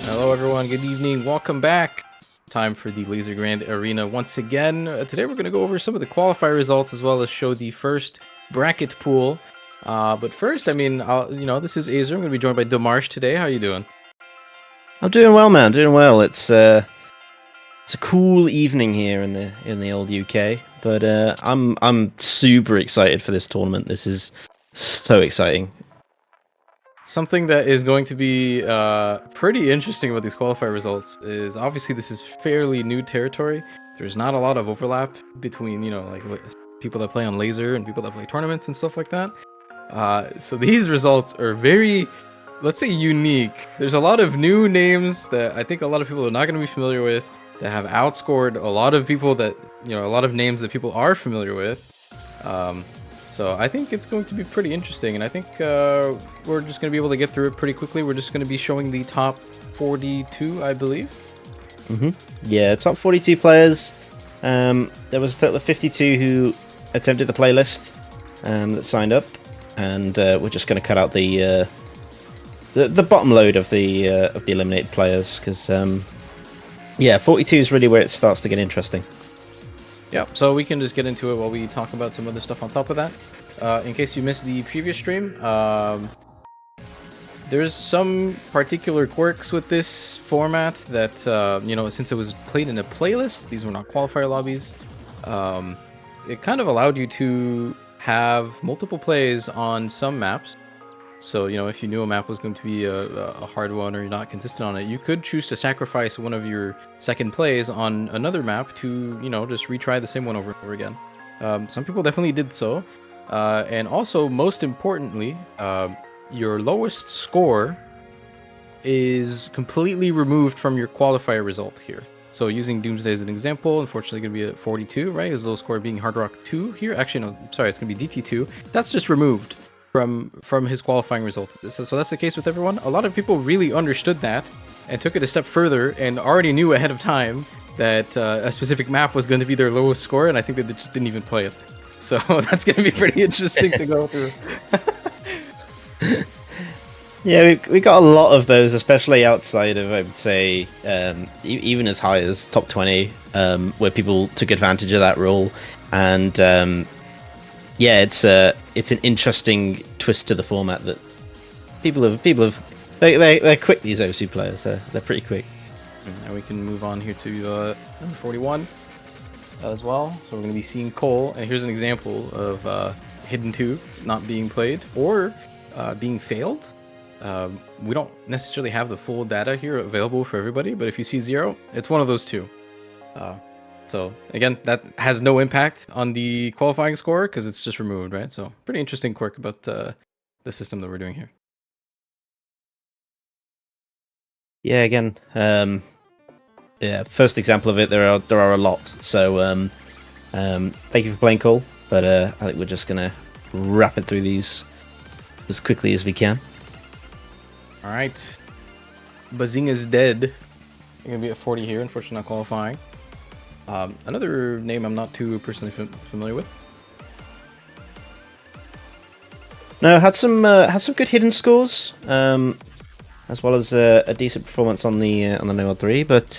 Hello, everyone. Good evening. Welcome back. Time for the Laser Grand Arena once again. Today, we're going to go over some of the qualifier results as well as show the first bracket pool. But first, this is Azer. I'm going to be joined by Demarsh today. How you doing? I'm doing well, man. Doing well. It's a cool evening here in the old UK, but I'm super excited for this tournament. This is so exciting. Something that is going to be pretty interesting about these qualifier results is obviously this is fairly new territory. There's not a lot of overlap between people that play on Laser and people that play tournaments and stuff like that. So these results are very, let's say, unique. There's a lot of new names that I think a lot of people are not going to be familiar with that have outscored a lot of people that, a lot of names that people are familiar with. So I think it's going to be pretty interesting, and I think we're just going to be able to get through it pretty quickly. We're just going to be showing the top 42, I believe. Yeah, top 42 players. There was a total of 52 who attempted the playlist that signed up, and we're just going to cut out the bottom load of the eliminated players because 42 is really where it starts to get interesting. Yep, so we can just get into it while we talk about some other stuff on top of that. In case you missed the previous stream, there's some particular quirks with this format that, since it was played in a playlist, these were not qualifier lobbies, it kind of allowed you to have multiple plays on some maps. So, if you knew a map was going to be a hard one or you're not consistent on it, you could choose to sacrifice one of your second plays on another map to, just retry the same one over and over again. Some people definitely did so. And also, most importantly, your lowest score is completely removed from your qualifier result here. So using Doomsday as an example, unfortunately going to be at 42, right? His low score being Hard Rock 2 here. Actually, no, sorry, it's going to be DT2. That's just removed from his qualifying results. So that's the case with everyone. A lot of people really understood that and took it a step further and already knew ahead of time that a specific map was going to be their lowest score, and I think that they just didn't even play it. So that's going to be pretty interesting to go through. Yeah, we got a lot of those, especially outside of, I would say, even as high as top 20, where people took advantage of that rule. And it's an interesting twist to the format that people have. They're quick, these OSU players. They're pretty quick. And we can move on here to number 41 as well. So we're going to be seeing Cole, and here's an example of Hidden 2 not being played or being failed. We don't necessarily have the full data here available for everybody, but if you see 0, it's one of those two. So again, that has no impact on the qualifying score because it's just removed, right? So pretty interesting quirk about the system that we're doing here. Yeah, again, first example of it. There are a lot. So thank you for playing, Cole. But I think we're just gonna rapid through these as quickly as we can. All right, Bazinga's dead. You're gonna be at 40 here. Unfortunately, not qualifying. Another name I'm not too personally familiar with. No, had some good hidden scores, as well as a decent performance on the No 3. But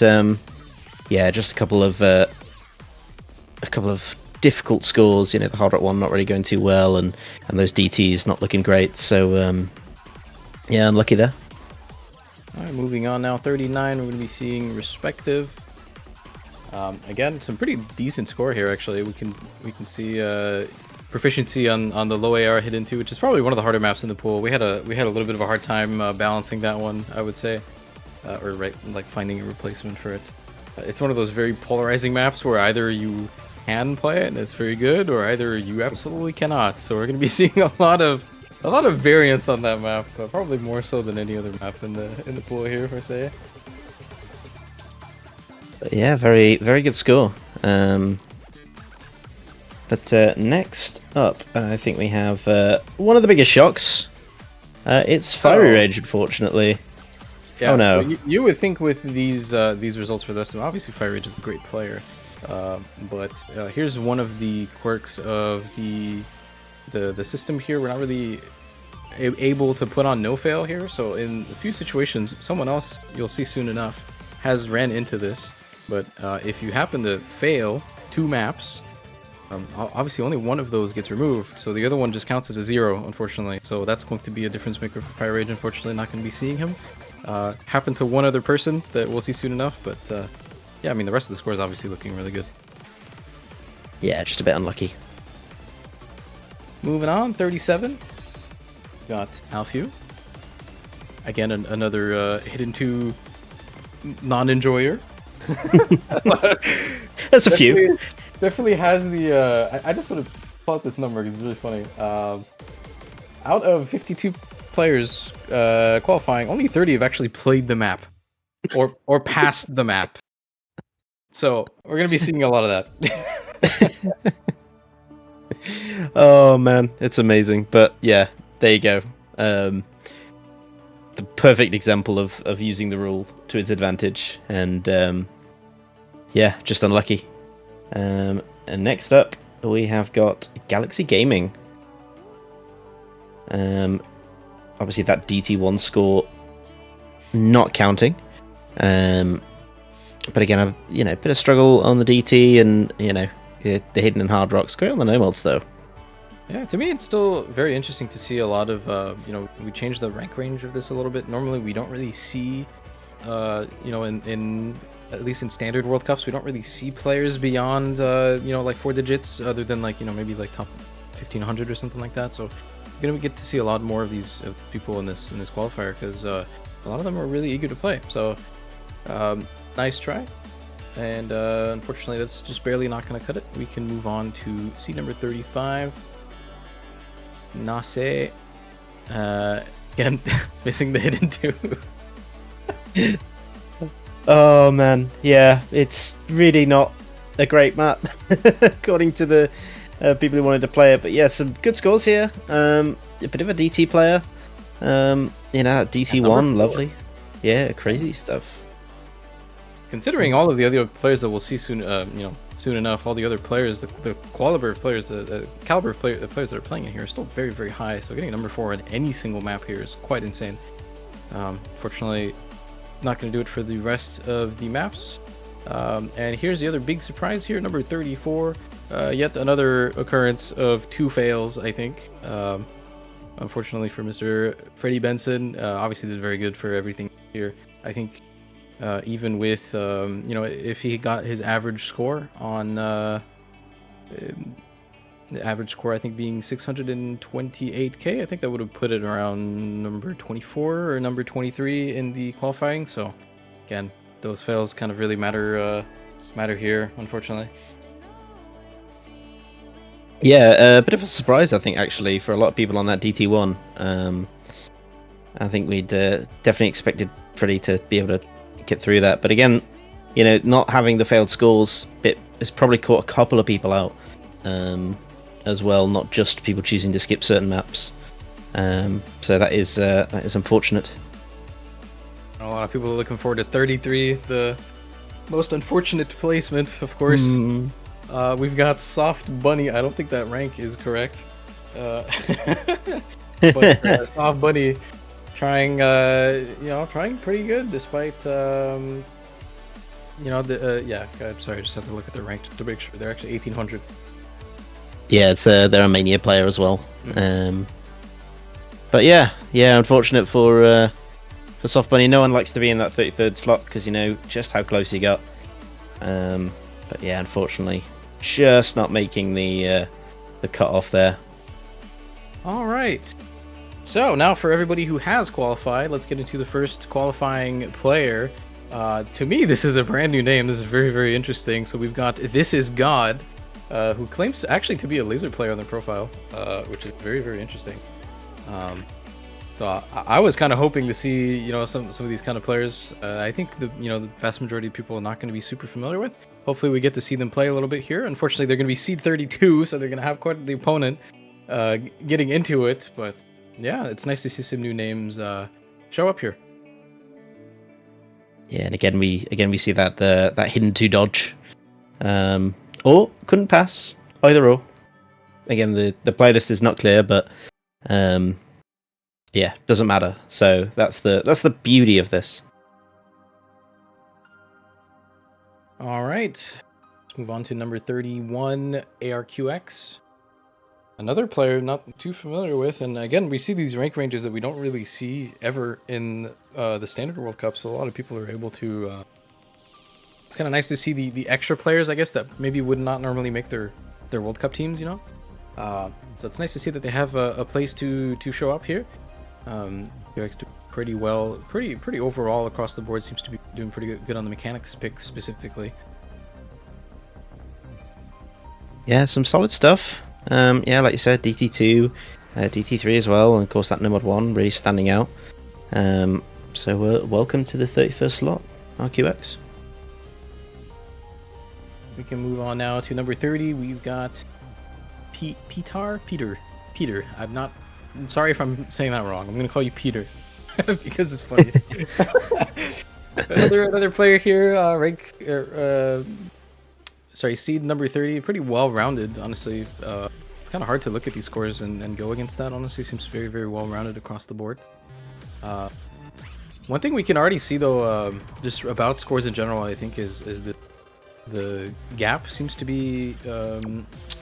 just a couple of difficult scores. The Hard Rock 1 not really going too well, and those DTs not looking great. So unlucky there. All right, moving on now. 39. We're going to be seeing Respective. Again, some pretty decent score here. Actually, we can see proficiency on the low AR Hidden 2, which is probably one of the harder maps in the pool. We had a little bit of a hard time balancing that one, I would say, finding a replacement for it. It's one of those very polarizing maps where either you can play it and it's very good, or either you absolutely cannot. So we're going to be seeing a lot of variance on that map, probably more so than any other map in the pool here, per se. Yeah, very, very good score. But next up, I think we have one of the biggest shocks. It's Fiery Rage, unfortunately. Yeah, oh no! So you would think with these results for this, obviously Fiery Rage is a great player, but here's one of the quirks of the system here. We're not really able to put on no fail here. So in a few situations, someone else you'll see soon enough has ran into this. But if you happen to fail 2 maps, obviously only one of those gets removed, so the other one just counts as a 0, unfortunately. So that's going to be a difference maker for Fire Rage. Unfortunately, not going to be seeing him. Happened to one other person that we'll see soon enough, but yeah, I mean the rest of the score is obviously looking really good. Yeah, just a bit unlucky. Moving on, 37. Got Alfew. Again, another hidden 2 non-enjoyer. There's a few. Definitely has the. I just want to pull out this number because it's really funny. Out of 52 players qualifying, only 30 have actually played the map, or passed the map. So we're gonna be seeing a lot of that. Oh man, it's amazing. But yeah, there you go. The perfect example of using the rule to its advantage, and yeah, just unlucky. And next up, we have got Galaxy Gaming. Obviously that DT1 score not counting. But again, a bit of struggle on the DT, and the hidden and hard rocks. Great on the no mods though. Yeah, to me it's still very interesting to see a lot of we changed the rank range of this a little bit. Normally we don't really see in at least in standard World Cups, we don't really see players beyond like 4 digits, other than maybe like top 1500 or something like that. So you're gonna get to see a lot more of these people in this qualifier, because a lot of them are really eager to play. So nice try, and unfortunately that's just barely not gonna cut it. We can move on to seed number 35. Nase, again missing the hidden 2. Oh man, yeah, it's really not a great map according to the people who wanted to play it. But yeah, some good scores here. A bit of a DT player. DT1, lovely. Yeah, crazy stuff. Considering all of the other players that we'll see soon, soon enough, all the other players, the caliber of players, the caliber of players that are playing in here are still very, very high. So getting a number 4 on any single map here is quite insane. Fortunately, not going to do it for the rest of the maps. And here's the other big surprise here, number 34. Yet another occurrence of 2 fails, I think. Unfortunately for Mr. Freddie Benson, obviously did very good for everything here. I think even with, if he got his average score on, the average score I think being 628k, I think that would have put it around number 24 or number 23 in the qualifying. So again, those fails kind of really matter here, unfortunately. Yeah, a bit of a surprise, I think, actually, for a lot of people on that DT1. I think we'd definitely expected Freddie to be able to get through that. But again, not having the failed scores bit has probably caught a couple of people out as well, not just people choosing to skip certain maps. So that is unfortunate. A lot of people are looking forward to 33, the most unfortunate placement, of course. We've got Soft Bunny. I don't think that rank is correct. But Soft Bunny trying pretty good despite I'm sorry, I just have to look at the rank just to make sure they're actually 1800. Yeah, it's they're a Mania player as well. But yeah, unfortunate for Soft Bunny. No one likes to be in that 33rd slot because you know just how close he got. But yeah, unfortunately, just not making the cut off there. All right. So now for everybody who has qualified, let's get into the first qualifying player. To me, this is a brand new name. This is very, very interesting. So we've got This Is God, who claims actually to be a Lazer player on their profile, which is very, very interesting. So I was kind of hoping to see, some of these kind of players. I think the vast majority of people are not going to be super familiar with. Hopefully we get to see them play a little bit here. Unfortunately, they're going to be seed 32, so they're going to have quite the opponent getting into it. But yeah, it's nice to see some new names show up here. Yeah, and again we see that that hidden 2 dodge, or couldn't pass, either or. Again, the playlist is not clear, but Yeah, doesn't matter. So that's the beauty of this. All right, let's move on to number 31, ARQX. Another player not too familiar with, and again, we see these rank ranges that we don't really see ever in the Standard World Cup, so a lot of people are able to... it's kind of nice to see the extra players, I guess, that maybe would not normally make their World Cup teams, you know? So it's nice to see that they have a place to show up here. QX do pretty well, pretty overall across the board, seems to be doing pretty good on the mechanics pick specifically. Yeah, some solid stuff. Yeah, like you said, DT2, DT3 as well, and of course that Nomad 1 really standing out. So welcome to the 31st slot, RQX. We can move on now to number 30. We've got Peter. I'm sorry if I'm saying that wrong. I'm gonna call you Peter because it's funny. another player here, seed number 30. Pretty well-rounded, honestly. It's kind of hard to look at these scores and go against that. Honestly, seems very, very well-rounded across the board. One thing we can already see though, just about scores in general, I think, is the gap seems to be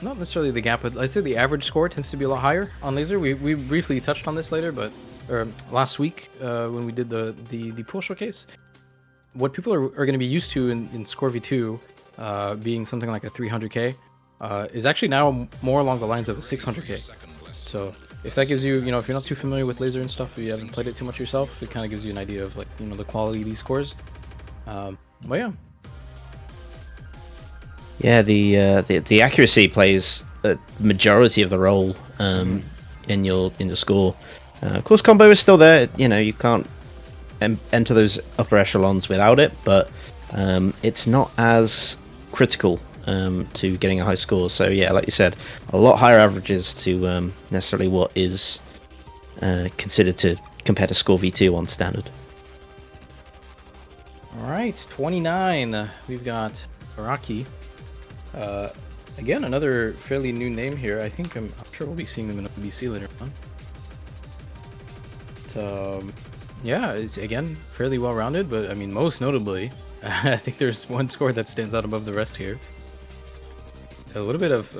not necessarily the gap, but I'd say the average score tends to be a lot higher on Lazer. We briefly touched on this later, but last week when we did the pool showcase, what people are going to be used to in Score V2 being something like a 300k is actually now more along the lines of a 600k. So if that gives you, if you're not too familiar with Lazer and stuff, if you haven't played it too much yourself, it kind of gives you an idea of, like, the quality of these scores. But yeah. Yeah, the accuracy plays a majority of the role in your score. Of course, combo is still there. You can't enter those upper echelons without it, but it's not as critical to getting a high score. So yeah, like you said, a lot higher averages to necessarily what is considered to compare to Score V2 on standard. All right, 29. We've got Baraki. Again, another fairly new name here. I think I'm sure we'll be seeing them in BC later on. So, yeah, it's again fairly well-rounded, but I mean, most notably, I think there's one score that stands out above the rest here. A little bit of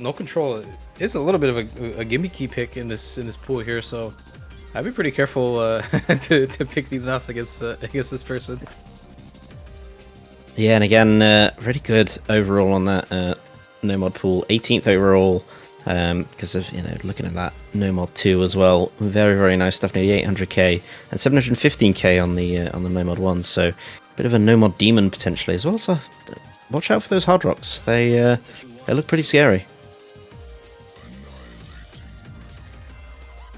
no control. It's a little bit of a gimmicky pick in this pool here, so I'd be pretty careful to pick these maps against this person. Yeah, and again, really good overall on that Nomad pool. 18th overall, because of looking at that Nomad 2 as well. Very, very nice stuff. Nearly 800k and 715k on the Nomad 1. So a bit of a Nomad demon potentially as well. So watch out for those hard rocks. They look pretty scary.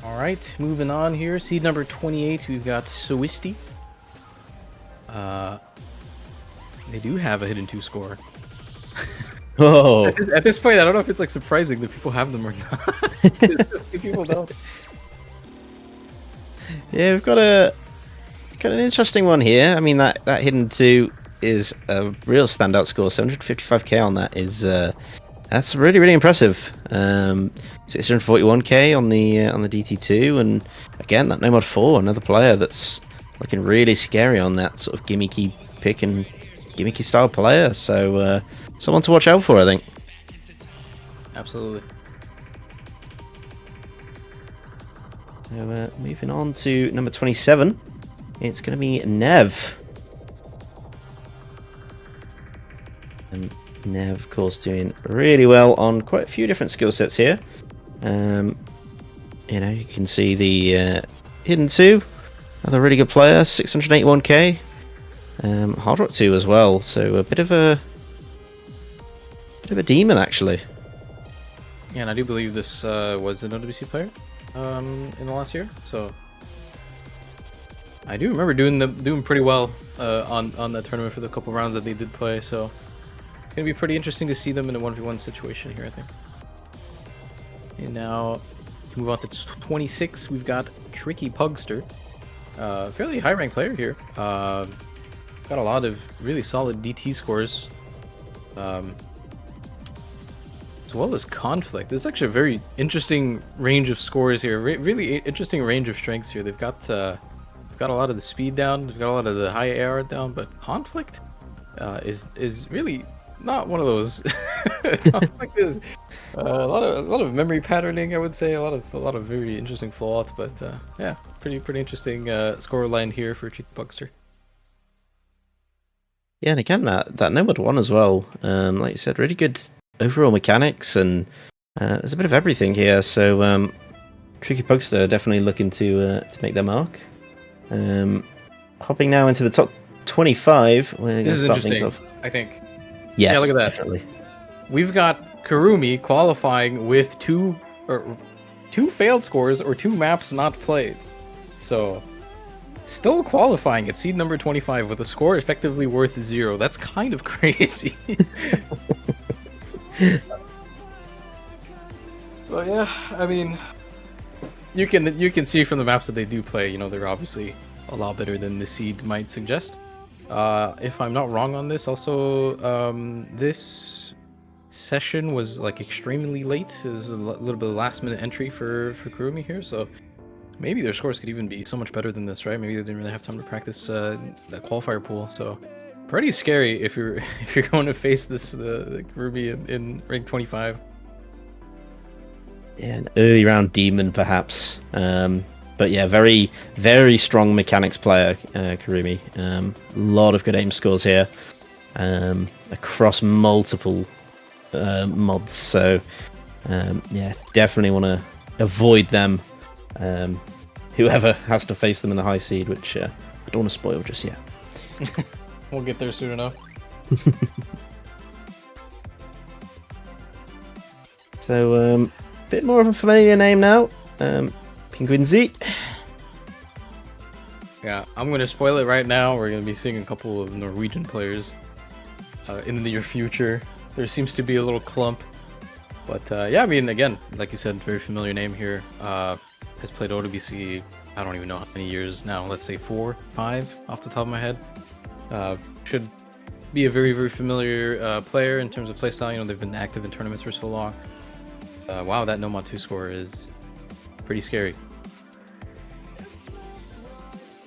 All right, moving on here. Seed number 28. We've got Swisti. They do have a hidden 2 score. Oh! At this point, I don't know if it's like surprising that people have them or not. People don't. Yeah, we've got an interesting one here. I mean, that hidden 2 is a real standout score. 755k on that is that's really, really impressive. 641k on the DT2, and again that Nomad 4, another player that's looking really scary on that sort of gimmicky pick and gimmicky style player. So someone to watch out for, I think. Absolutely. So moving on to number 27, it's going to be Nev. And Nev, of course, doing really well on quite a few different skill sets here. You can see the hidden 2, another really good player, 681k. Hard Rock 2 as well, so a bit of a demon actually. Yeah, and I do believe this was an OWC player in the last year, so I do remember doing pretty well on that tournament for the couple rounds that they did play. So it's gonna be pretty interesting to see them in a 1v1 situation here, I think. And now to move on to 26, we've got Tricky Pugster, fairly high ranked player here. Got a lot of really solid DT scores. as well as conflict. There's actually a very interesting range of scores here. Really interesting range of strengths here. They've got a lot of the speed down. They've got a lot of the high AR down, but conflict is really not one of those. Conflict is a lot of memory patterning, I would say. A lot of very interesting flaws, but yeah, pretty interesting score line here for Cheeky Bugster. Yeah, and again that Nomad one as well. Like you said, really good overall mechanics, and there's a bit of everything here. So Tricky Pugster definitely looking to make their mark. Hopping now into the top 25. We're This is start things interesting, off. I think. Yes, Yeah, look at that. Definitely. We've got Kurumi qualifying with two failed scores or 2 maps not played. So, still qualifying at seed number 25 with a score effectively worth 0. That's kind of crazy. Well, yeah, I mean, you can see from the maps that they do play, you know, they're obviously a lot better than the seed might suggest. If I'm not wrong on this, also, this session was like extremely late. There's a little bit of last minute entry for Kurumi here, so maybe their scores could even be so much better than this, right? Maybe they didn't really have time to practice that qualifier pool, so pretty scary if you're going to face the Kurumi in rank 25. Yeah, an early round demon perhaps. But yeah, very, very strong mechanics player, Kurumi. A lot of good aim scores here across multiple mods. So yeah, definitely want to avoid them. Whoever has to face them in the high seed, which I don't want to spoil just yet. We'll get there soon enough. So bit more of a familiar name now. Penguinzy. Yeah, I'm going to spoil it right now. We're going to be seeing a couple of Norwegian players in the near future. There seems to be a little clump. But yeah, I mean, again, like you said, very familiar name here. Has played OWC, I don't even know how many years now. Let's say 4, 5 off the top of my head. Should be a very, very familiar player in terms of playstyle. You know, they've been active in tournaments for so long. Wow, that Nomad 2 score is pretty scary.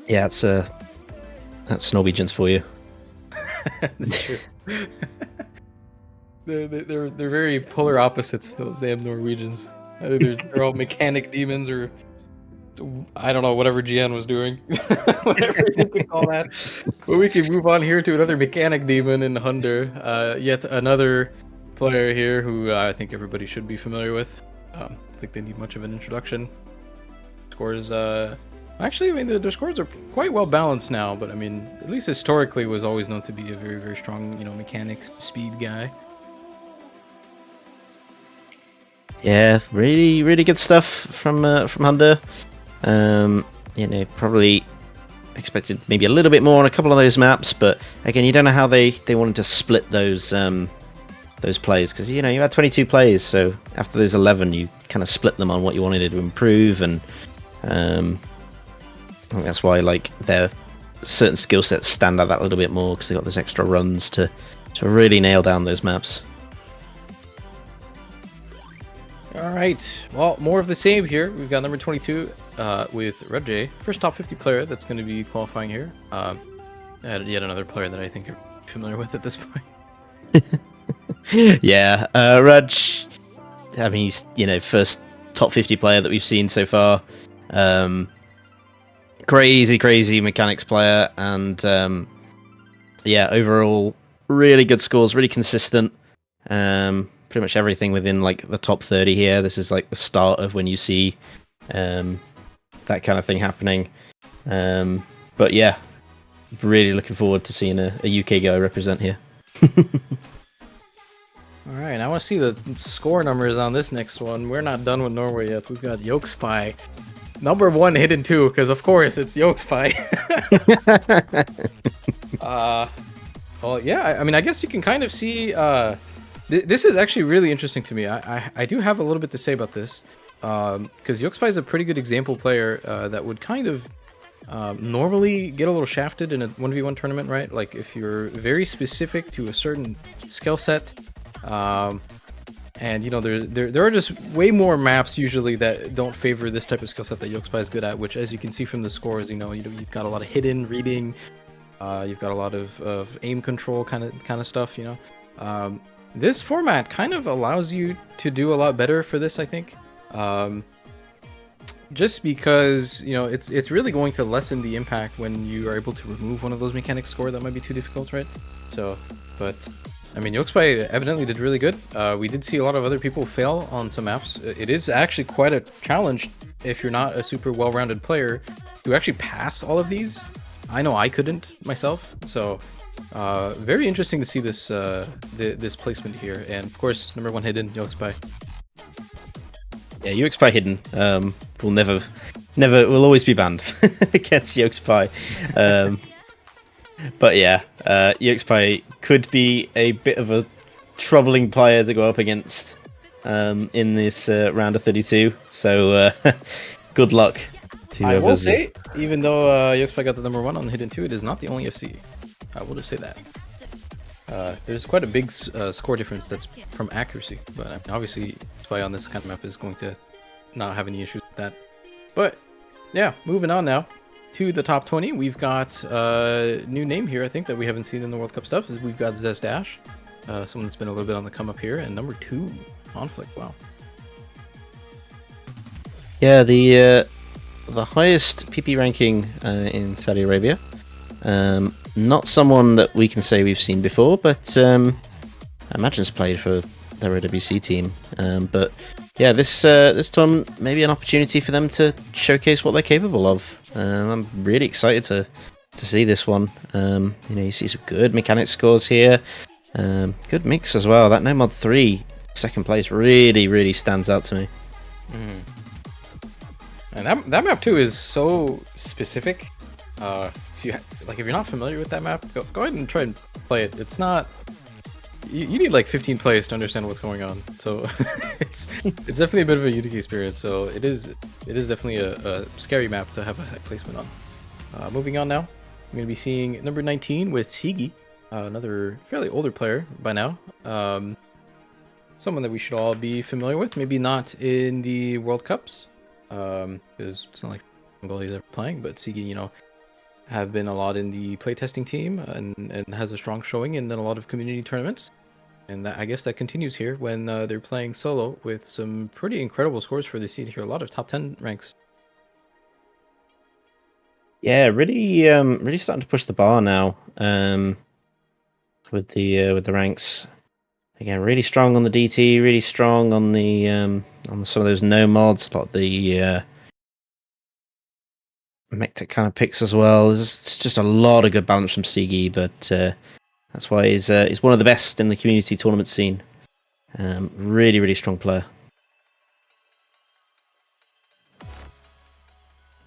Yeah, that's Norwegians for you. That's true. They're very polar opposites, those damn Norwegians. They're all mechanic demons, or I don't know, whatever GN was doing. Whatever you can call that. But we can move on here to another mechanic demon in Hunder. Yet another player here who I think everybody should be familiar with. I think they need much of an introduction. Scores, actually, I mean, their scores are quite well balanced now, but I mean, at least historically was always known to be a very, very strong, you know, mechanics, speed guy. Yeah, really, really good stuff from Hunter. You know, probably expected maybe a little bit more on a couple of those maps, but again, you don't know how they wanted to split those plays, because you know you had 22 plays, so after those 11, you kind of split them on what you wanted to improve, and I think that's why like their certain skill sets stand out that little bit more, because they got those extra runs to really nail down those maps. All right, well, more of the same here. We've got number 22 with Red J, first top 50 player that's going to be qualifying here. Yet another player that I think you're familiar with at this point. Yeah, Raj. I mean, he's, you know, first top 50 player that we've seen so far. Crazy mechanics player, and yeah, overall really good scores, really consistent. Pretty much everything within like the top 30 here. This is like the start of when you see that kind of thing happening. But yeah, really looking forward to seeing a UK guy represent here. All right, I want to see the score numbers on this next one. We're not done with Norway yet. We've got Yolkspy, number 1 hidden 2, because of course it's Yolkspy. Well, yeah, I mean, I guess you can kind of see. This is actually really interesting to me. I do have a little bit to say about this, because Yolkspy is a pretty good example player that would kind of normally get a little shafted in a 1v1 tournament, right? Like if you're very specific to a certain skill set, And there are just way more maps usually that don't favor this type of skill set that Yoxpai is good at. Which, as you can see from the scores, you've got a lot of hidden reading, you've got a lot of aim control kind of stuff. This format kind of allows you to do a lot better for this, I think. Just because it's really going to lessen the impact when you are able to remove one of those mechanics score that might be too difficult, right? So, but I mean, Yoxpai evidently did really good. We did see a lot of other people fail on some maps. It is actually quite a challenge if you're not a super well-rounded player to actually pass all of these. I know I couldn't myself, so very interesting to see this this placement here. And of course, number 1 hidden, Yoxpai. Yeah, Yoxpai hidden will always be banned against Yoxpai. But yeah, Yoxpai could be a bit of a troubling player to go up against in this round of 32. So good luck to I whoever's... will say, even though Yoxpai got the number 1 on Hidden 2, it is not the only FC. I will just say that. There's quite a big score difference that's from accuracy, but obviously Yoxpai on this kind of map is going to not have any issues with that. But yeah, moving on now to the top 20. We've got a new name here, I think, that we haven't seen in the World Cup stuff. Is we've got Zestash, someone that's been a little bit on the come up here, and number 2 Conflict. Wow. Yeah, the highest PP ranking in Saudi Arabia. Not someone that we can say we've seen before, but I imagine has played for their OWC team. But yeah, this tournament may be an opportunity for them to showcase what they're capable of. I'm really excited to see this one. You see some good mechanic scores here. Good mix as well. That No Mod 3 second place really stands out to me. And that map too is so specific. If you're not familiar with that map, go ahead and try and play it. It's not. You need like 15 plays to understand what's going on. So it's definitely a bit of a unique experience. So it is definitely a scary map to have a high placement on. Moving on now, I'm going to be seeing number 19 with Sigi, another fairly older player by now. Someone that we should all be familiar with. Maybe not in the World Cups, because it's not like he's ever playing. But Sigi, have been a lot in the playtesting team and has a strong showing in a lot of community tournaments. And I guess that continues here when they're playing solo with some pretty incredible scores for the seed here. A lot of top 10 ranks. Yeah, really starting to push the bar now with the ranks. Again, really strong on the DT, really strong on the on some of those no mods, a lot of the Mectic kind of picks as well. There's just a lot of good balance from Sigi, but that's why he's one of the best in the community tournament scene. Really strong player.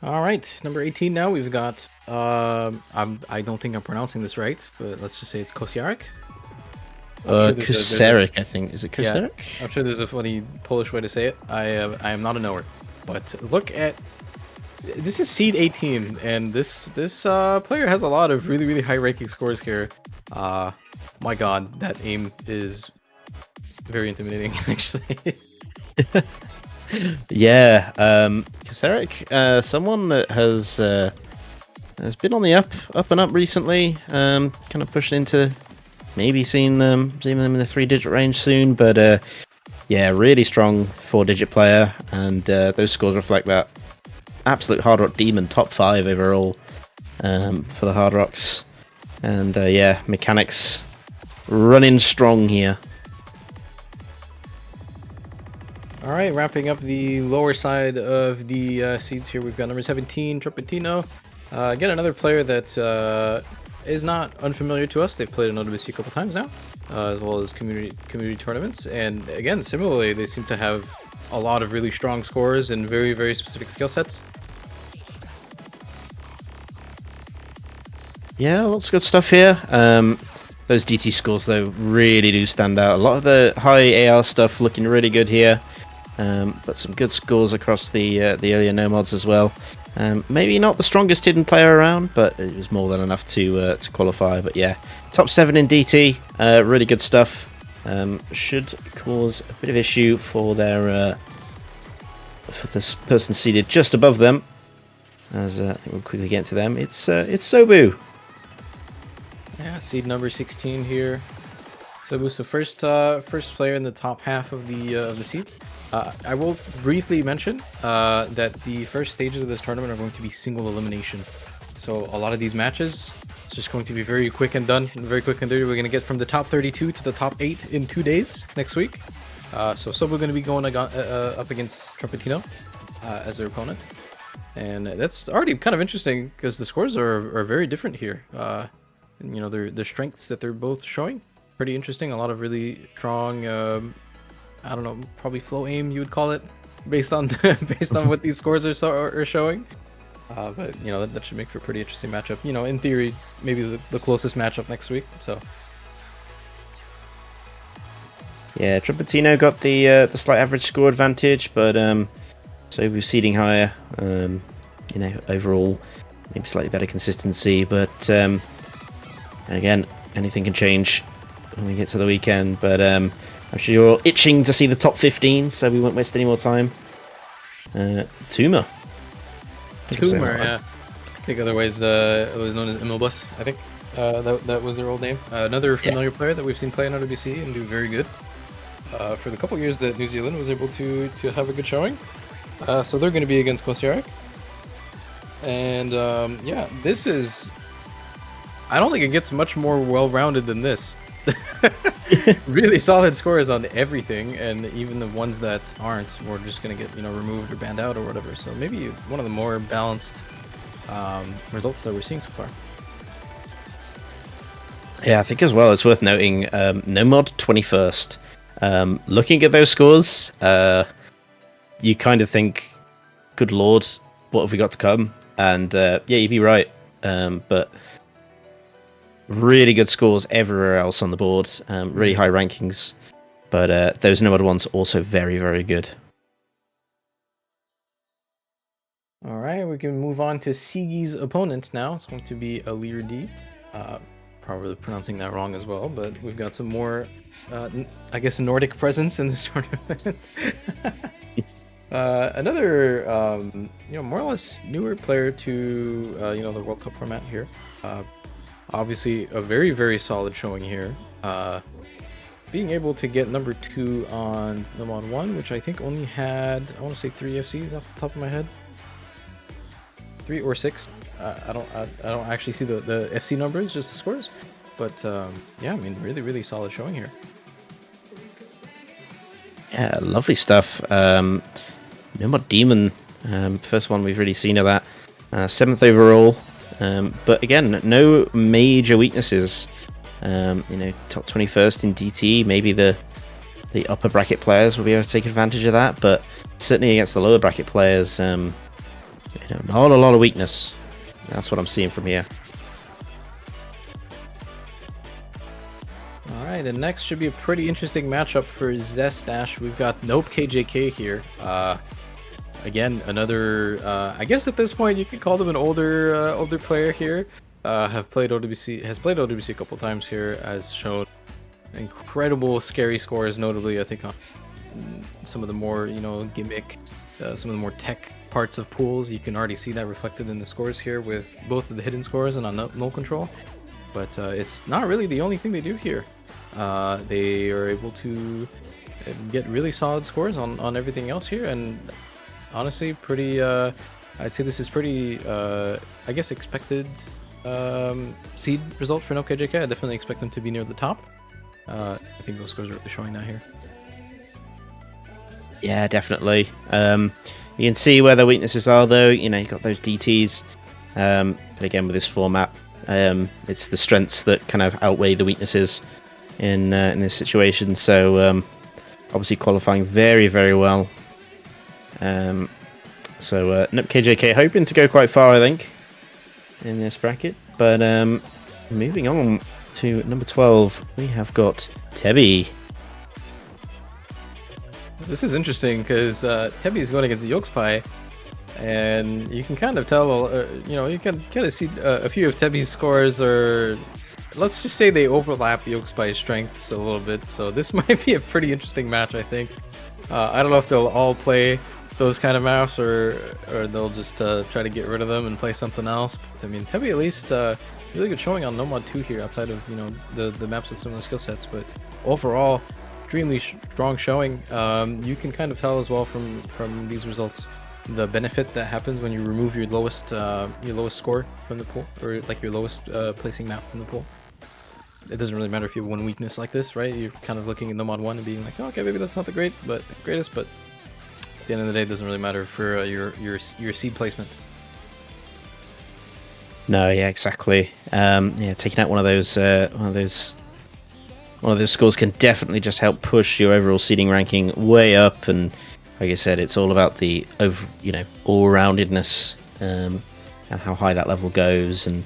All right, number 18 now. We've got I don't think I'm pronouncing this right, but let's just say it's Kosiarek. Kuserik, I think. Is it Kuserik? Yeah, I'm sure there's a funny Polish way to say it. I am not a knower, but look at. This is seed 18, and this player has a lot of really high ranking scores here. My God, that aim is very intimidating, actually. Yeah, Kuserik, someone that has been on the up and up recently. Kind of pushing into maybe seeing them in the 3-digit range soon, but yeah, really strong 4-digit player, and those scores reflect that. Absolute Hard Rock Demon, top 5 overall for the Hard Rocks. And yeah, mechanics running strong here. All right, wrapping up the lower side of the seeds here, we've got number 17, Trumpetino. Again, another player that is not unfamiliar to us. They've played in OWC a couple times now, as well as community tournaments. And again, similarly, they seem to have a lot of really strong scores and very specific skill sets. Yeah, lots of good stuff here. Those DT scores, though, really do stand out. A lot of the high AR stuff looking really good here. But some good scores across the earlier no mods as well. Maybe not the strongest hidden player around, but it was more than enough to qualify. But yeah, top 7 in DT, really good stuff. should cause a bit of issue for their for this person seated just above them. As I think we'll quickly get to them. It's Sobu. Yeah, seed number 16 here. Sobu's the first player in the top half of the seeds. I will briefly mention that the first stages of this tournament are going to be single elimination. So a lot of these matches, it's just going to be very quick and done, and very quick and dirty. We're going to get from the top 32 to the top 8 in 2 days next week. So Sobu going to be going up against Trumpetino as their opponent. And that's already kind of interesting because the scores are very different here. And, you know, the strengths that they're both showing, pretty interesting. A lot of really strong, I don't know, probably flow aim you would call it, based on what these scores are showing. But you know, that should make for a pretty interesting matchup. You know, in theory, maybe the closest matchup next week. So. Yeah, Trumpetino got the slight average score advantage, but so we're seeding higher. You know, overall, maybe slightly better consistency, but again, anything can change when we get to the weekend. But I'm sure you're all itching to see the top 15, so we won't waste any more time. Tuma. Yeah. I think otherwise it was known as Immobus. I think that was their old name. Another familiar player that we've seen play in WBC and do very good. For the couple years that New Zealand was able to have a good showing. So they're going to be against Kosiarek. And yeah, this is... I don't think it gets much more well-rounded than this. Really solid scores on everything, and even the ones that aren't, we're just going to get, you know, removed or banned out or whatever. So maybe one of the more balanced results that we're seeing so far. Yeah, I think as well it's worth noting Nomod 21st. Looking at those scores, you kind of think, good lord, what have we got to come? And yeah, you'd be right. But really good scores everywhere else on the board. Really high rankings. But those Nomad ones also very, very good. All right, we can move on to Sigi's opponent now. It's going to be Alir D. Probably pronouncing that wrong as well, but we've got some more, I guess, Nordic presence in this tournament. Another, you know, more or less newer player to, you know, the World Cup format here. Obviously, a very, very solid showing here. Being able to get number 2 on Nomad 1, which I think only had, I want to say 3 FCs off the top of my head. 3 or 6. I don't actually see the FC numbers, just the scores. But yeah, I mean, really, really solid showing here. Yeah, lovely stuff. Nomad Demon, first one we've really seen of that. 7th overall. But again, no major weaknesses. You know, top 21st in DT. Maybe the upper bracket players will be able to take advantage of that, but certainly against the lower bracket players, you know, not a lot of weakness. That's what I'm seeing from here. Alright, the next should be a pretty interesting matchup for Zestash. We've got Nope KJK here. Again, another, I guess at this point you could call them an older player here. Has played OWBC a couple times here, has shown incredible scary scores, notably I think on some of the more, you know, gimmick, some of the more tech parts of pools. You can already see that reflected in the scores here with both of the hidden scores and on null control. But it's not really the only thing they do here. They are able to get really solid scores on everything else here, and honestly, pretty. I'd say this is pretty. I guess expected seed result for NokeJK. I definitely expect them to be near the top. I think those scores are really showing that here. Yeah, definitely. You can see where the weaknesses are, though. You know, you got those DTs. But again, with this format, it's the strengths that kind of outweigh the weaknesses in this situation. So obviously qualifying very, very well. So KJK hoping to go quite far, I think, in this bracket. But moving on to number 12, we have got Tebby. This is interesting because Tebby is going against Yokespie, and you can kind of tell, you know, you can kind of see a few of Tebby's scores are let's just say they overlap Yolk's by strengths a little bit, so this might be a pretty interesting match, I think. I don't know if they'll all play those kind of maps or they'll just try to get rid of them and play something else. But, I mean, Tebi at least really good showing on Nomad 2 here outside of, you know, the maps with similar skill sets, but overall extremely strong showing. You can kind of tell as well from these results the benefit that happens when you remove your lowest score from the pool, or like your lowest placing map from the pool. It doesn't really matter if you have one weakness like this, right? You're kind of looking at Nomad 1 and being like, oh, okay, maybe that's not the greatest, but at the end of the day, it doesn't really matter for your seed placement. No, yeah, exactly. Yeah, taking out one of those scores can definitely just help push your overall seeding ranking way up. And like I said, it's all about the all-roundedness and how high that level goes. And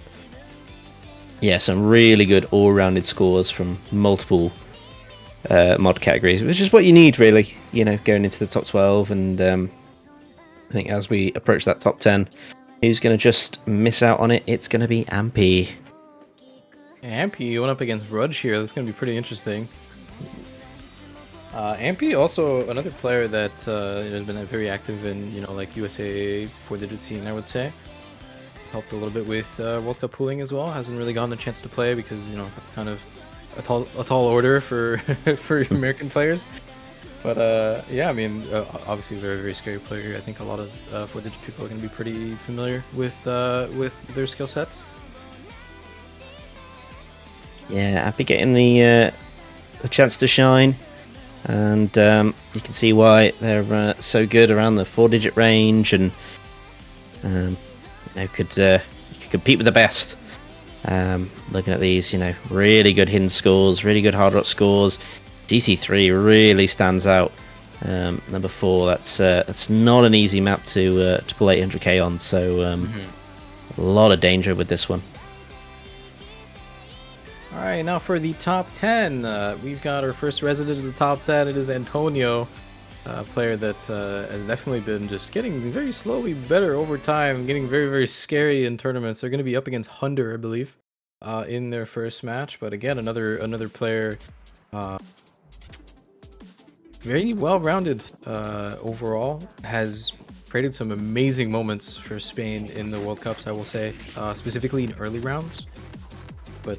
yeah, some really good all-rounded scores from multiple mod categories, which is what you need, really. You know, going into the top 12, and I think as we approach that top 10, who's going to just miss out on it? It's going to be Ampy. Ampy went up against Rudge here. That's going to be pretty interesting. Ampy also another player that has been very active in, you know, like USA 4-digit scene, I would say. It's helped a little bit with World Cup pooling as well. Hasn't really gotten a chance to play because, you know, kind of a tall order for for American players. But yeah, I mean, obviously a very, very scary player. I think a lot of 4-digit people are going to be pretty familiar with their skill sets. Yeah, Ampy getting the chance to shine, and you can see why they're so good around the 4-digit range, and could compete with the best. Looking at these, you know, really good hidden scores, really good hard rock scores. DC3 really stands out. Number 4, that's not an easy map to pull 800k on, so a lot of danger with this one. All right, now for the top 10, we've got our first resident of the top 10. It is Antonio, a player that has definitely been just getting very slowly better over time, getting very, very scary in tournaments. They're going to be up against Hunter, I believe, in their first match. But again, another player, very well-rounded overall, has created some amazing moments for Spain in the World Cups, I will say, specifically in early rounds. But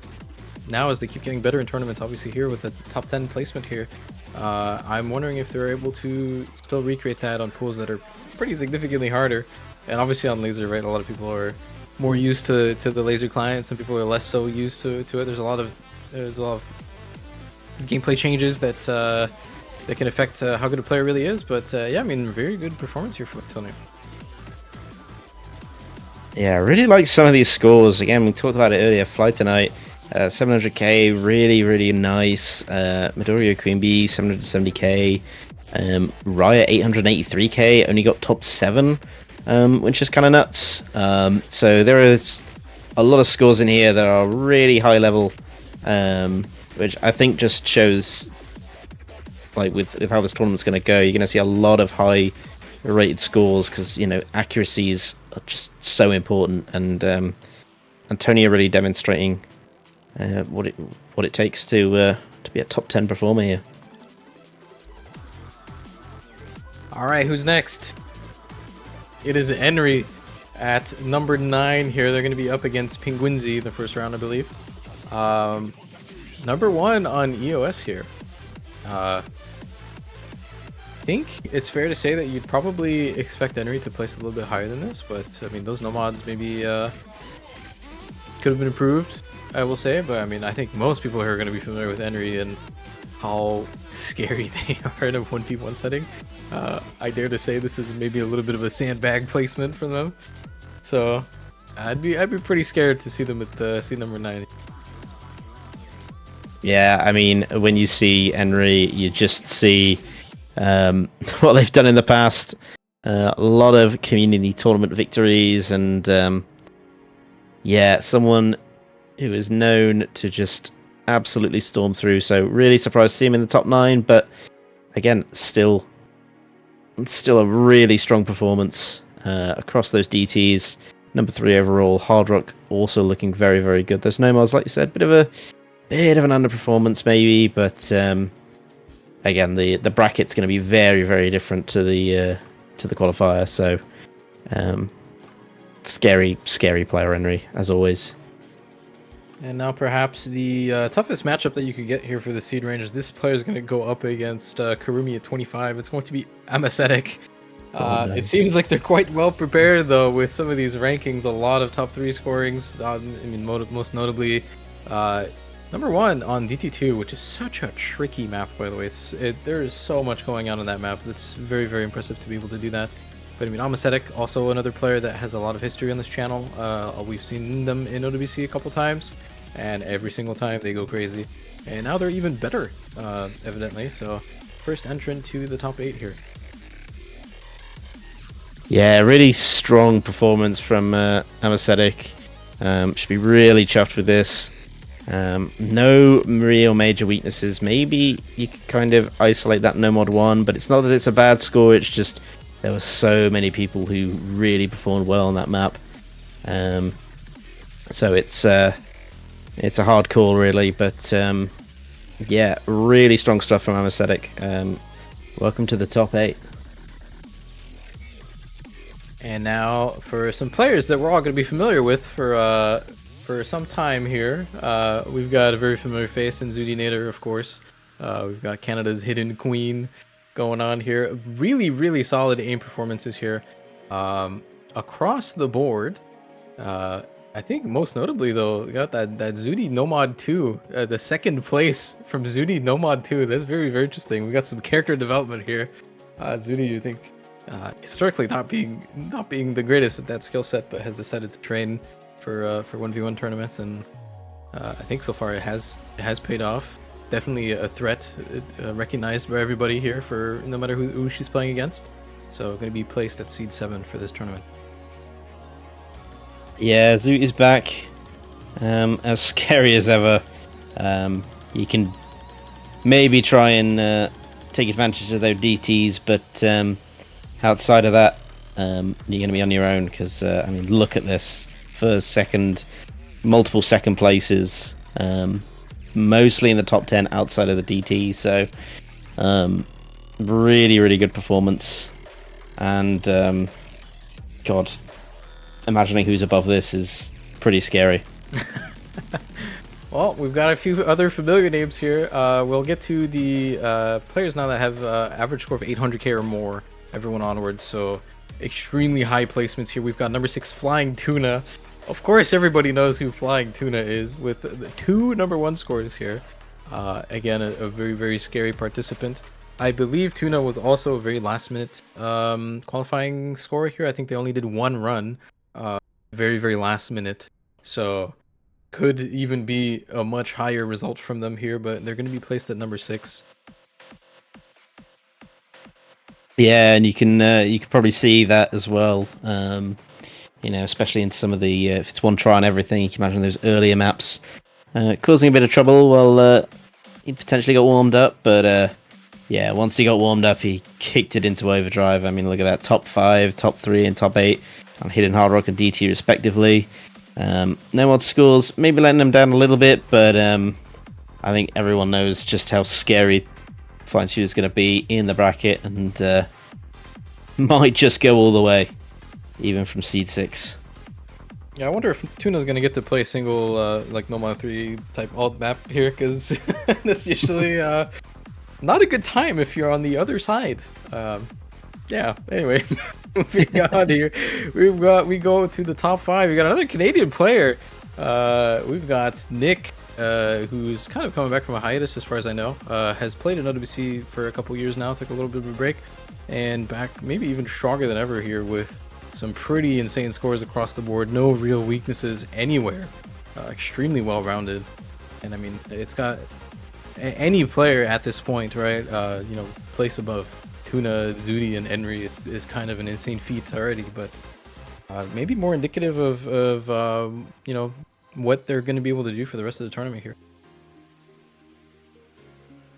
now, as they keep getting better in tournaments, obviously here with the top 10 placement here, I'm wondering if they're able to still recreate that on pools that are pretty significantly harder. And obviously on Lazer, right, a lot of people are more used to the Lazer client. Some people are less so used to it. There's a lot of gameplay changes that can affect how good a player really is. But yeah, I mean, very good performance here from Antonio. Yeah, I really like some of these scores. Again, we talked about it earlier. Fly Tonight, 700k, really, really nice. Midoriya Queen Bee, 770k. Riot, 883k, only got top 7, which is kind of nuts. So there is a lot of scores in here that are really high level, which I think just shows, like, with how this tournament's going to go, you're going to see a lot of high rated scores because, you know, accuracies are just so important, and Antonio really demonstrating what it takes to be a top 10 performer here. All right, who's next? It is Henry at number 9 here. They're going to be up against Penguinzi the first round, I believe. Number 1 on EOS here. I think it's fair to say that you'd probably expect Henry to place a little bit higher than this, but I mean, those nomads maybe could have been improved, I will say. But I mean, I think most people here are going to be familiar with Henry and how scary they are in a 1v1 setting. I dare to say this is maybe a little bit of a sandbag placement for them. So I'd be pretty scared to see them at seed number 9. Yeah, I mean, when you see Henry, you just see what they've done in the past. A lot of community tournament victories, and yeah, someone who is known to just absolutely storm through. So really surprised to see him in the top 9, but again, still a really strong performance across those DTs. number 3 overall. Hard Rock also looking very, very good. Those Nomads, like you said, bit of an underperformance maybe, but again, the bracket's going to be very, very different to the qualifier. So scary player Henry, as always. And now perhaps the toughest matchup that you could get here for the seed range is this player is going to go up against Karumi at 25. It's going to be Amacetic. No. It seems like they're quite well prepared, though, with some of these rankings. A lot of top 3 scorings. I mean, most notably, number 1 on DT2, which is such a tricky map, by the way. There is so much going on that map. It's very, very impressive to be able to do that. But I mean, Amacetic, also another player that has a lot of history on this channel. We've seen them in OWC a couple times, and every single time they go crazy. And now they're even better, evidently. So, first entrant to the top 8 here. Yeah, really strong performance from Amacetic. Should be really chuffed with this. No real major weaknesses. Maybe you could kind of isolate that No Mod 1, but it's not that it's a bad score, it's just there were so many people who really performed well on that map. So it's a hard call, really, but yeah, really strong stuff from Amacetic. Welcome to the top 8. And now for some players that we're all going to be familiar with for some time here. We've got a very familiar face in Zudi Nader, of course. We've got Canada's Hidden Queen going on here. Really, really solid aim performances here. Across the board, I think most notably, though, we got that Zudi Nomad 2, the second place from Zudi Nomad 2. That's very, very interesting. We got some character development here. Zudi, you think, historically not being the greatest at that skill set, but has decided to train for 1v1 tournaments, and I think so far it has paid off. Definitely a threat, recognized by everybody here for no matter who she's playing against. So going to be placed at seed 7 for this tournament. Yeah, Zoot is back, as scary as ever. You can maybe try and take advantage of those DTs, but outside of that, you're going to be on your own, because I mean, look at this. First, second, multiple second places, mostly in the top 10 outside of the DT. So really, really good performance. And God, imagining who's above this is pretty scary. Well, we've got a few other familiar names here. We'll get to the players now that have average score of 800k or more, everyone onwards. So extremely high placements here. We've got number 6 Flying Tuna. Of course, everybody knows who Flying Tuna is, with the 2 number 1 scores here. Again, a very, very scary participant. I believe Tuna was also a very last-minute qualifying score here. I think they only did 1 run, very, very last minute. So could even be a much higher result from them here, but they're going to be placed at number 6. Yeah, and you can probably see that as well. You know, especially in some of the if it's one try on everything, you can imagine those earlier maps causing a bit of trouble. Well, he potentially got warmed up, but yeah, once he got warmed up, he kicked it into overdrive. I mean, look at that, top 5, top 3, and top 8 on Hidden Hard Rock and DT respectively. No mod scores, maybe letting them down a little bit, but I think everyone knows just how scary Flying Tuna is going to be in the bracket, and might just go all the way, even from seed 6. Yeah, I wonder if Tuna's going to get to play single, like Nomad 3 type alt map here, because that's usually not a good time if you're on the other side. Yeah, anyway, moving on here. We go to the top 5. We got another Canadian player. We've got Nick, who's kind of coming back from a hiatus as far as I know. Has played in OWC for a couple years now, took a little bit of a break, and back maybe even stronger than ever here with some pretty insane scores across the board. No real weaknesses anywhere. Extremely well-rounded. And I mean, it's got any player at this point, right? You know, place above Tuna, Zudi, and Henry is kind of an insane feat already, but maybe more indicative of you know, what they're going to be able to do for the rest of the tournament here.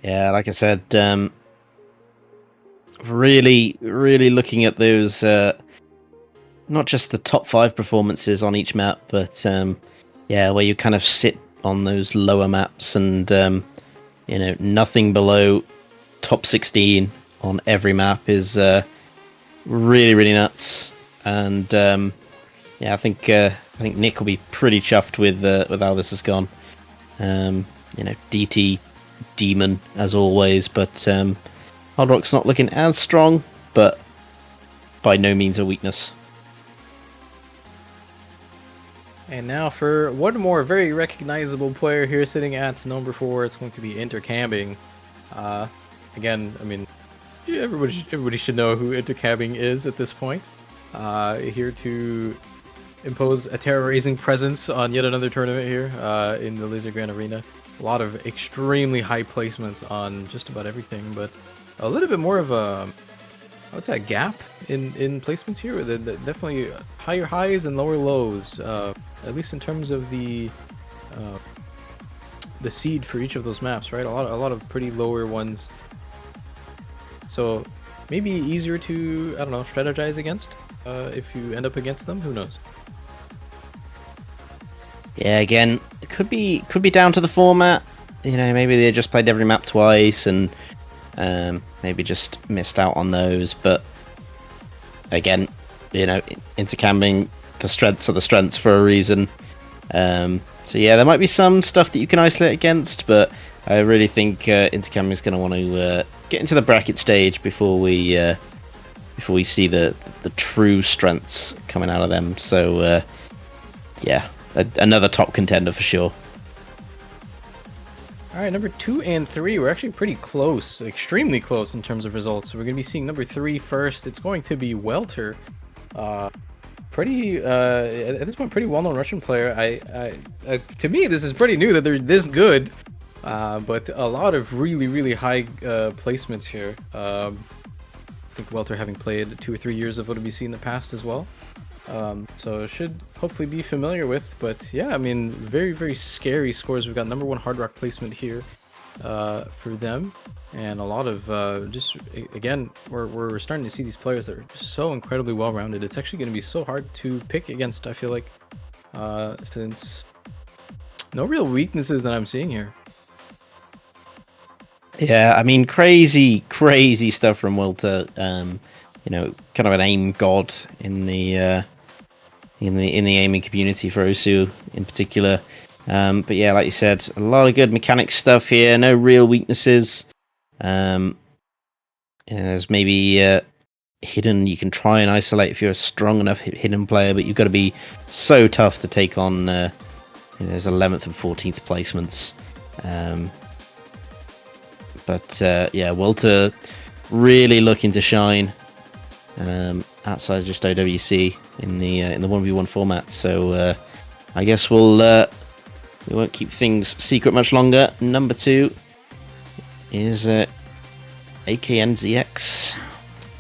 Yeah, like I said, really looking at those not just the top 5 performances on each map, but yeah, where you kind of sit on those lower maps and nothing below top 16 on every map is really, really nuts. And yeah, I think Nick will be pretty chuffed with how this has gone. DT demon as always, but Hard Rock's not looking as strong, but by no means a weakness. And now for one more very recognizable player here sitting at number 4, it's going to be Intercabbing. Again, I mean, everybody should know who Intercabbing is at this point. Here to impose a terror-raising presence on yet another tournament here in the Lazer Grand Arena. A lot of extremely high placements on just about everything, but a little bit more of a, I would say, a gap in placements here. Definitely higher highs and lower lows, at least in terms of the seed for each of those maps, right? A lot of pretty lower ones. So maybe easier to, I don't know, strategize against if you end up against them. Who knows? Yeah, again, it could be down to the format. Maybe they just played every map twice and maybe just missed out on those. But again, Intercabbing, the strengths are the strengths for a reason. So yeah, there might be some stuff that you can isolate against, but I really think Intercabbing is going to want to get into the bracket stage before we see the true strengths coming out of them. So yeah, another top contender for sure. All right, number 2 and 3, we're actually pretty close, extremely close in terms of results. So we're going to be seeing number 3 first. It's going to be Welter. Pretty at this point, pretty well-known Russian player. To me, this is pretty new that they're this good, but a lot of really, really high placements here. I think Welter having played 2 or 3 years of OWC in the past as well. So should hopefully be familiar with, but yeah, I mean, very, very scary scores. We've got number 1 Hard Rock placement here for them, and a lot of just, again, we're starting to see these players that are so incredibly well-rounded. It's actually going to be so hard to pick against, I feel like, since no real weaknesses that I'm seeing here. Yeah, I mean, crazy stuff from Welter. Kind of an aim god in the aiming community for Osu in particular. But yeah, like you said, a lot of good mechanics stuff here. No real weaknesses. There's maybe hidden you can try and isolate if you're a strong enough hidden player, but you've got to be so tough to take on those 11th and 14th placements. But yeah, Welter really looking to shine outside just OWC in the 1v1 format. So I guess we won't keep things secret much longer. Number 2 is AKNZX.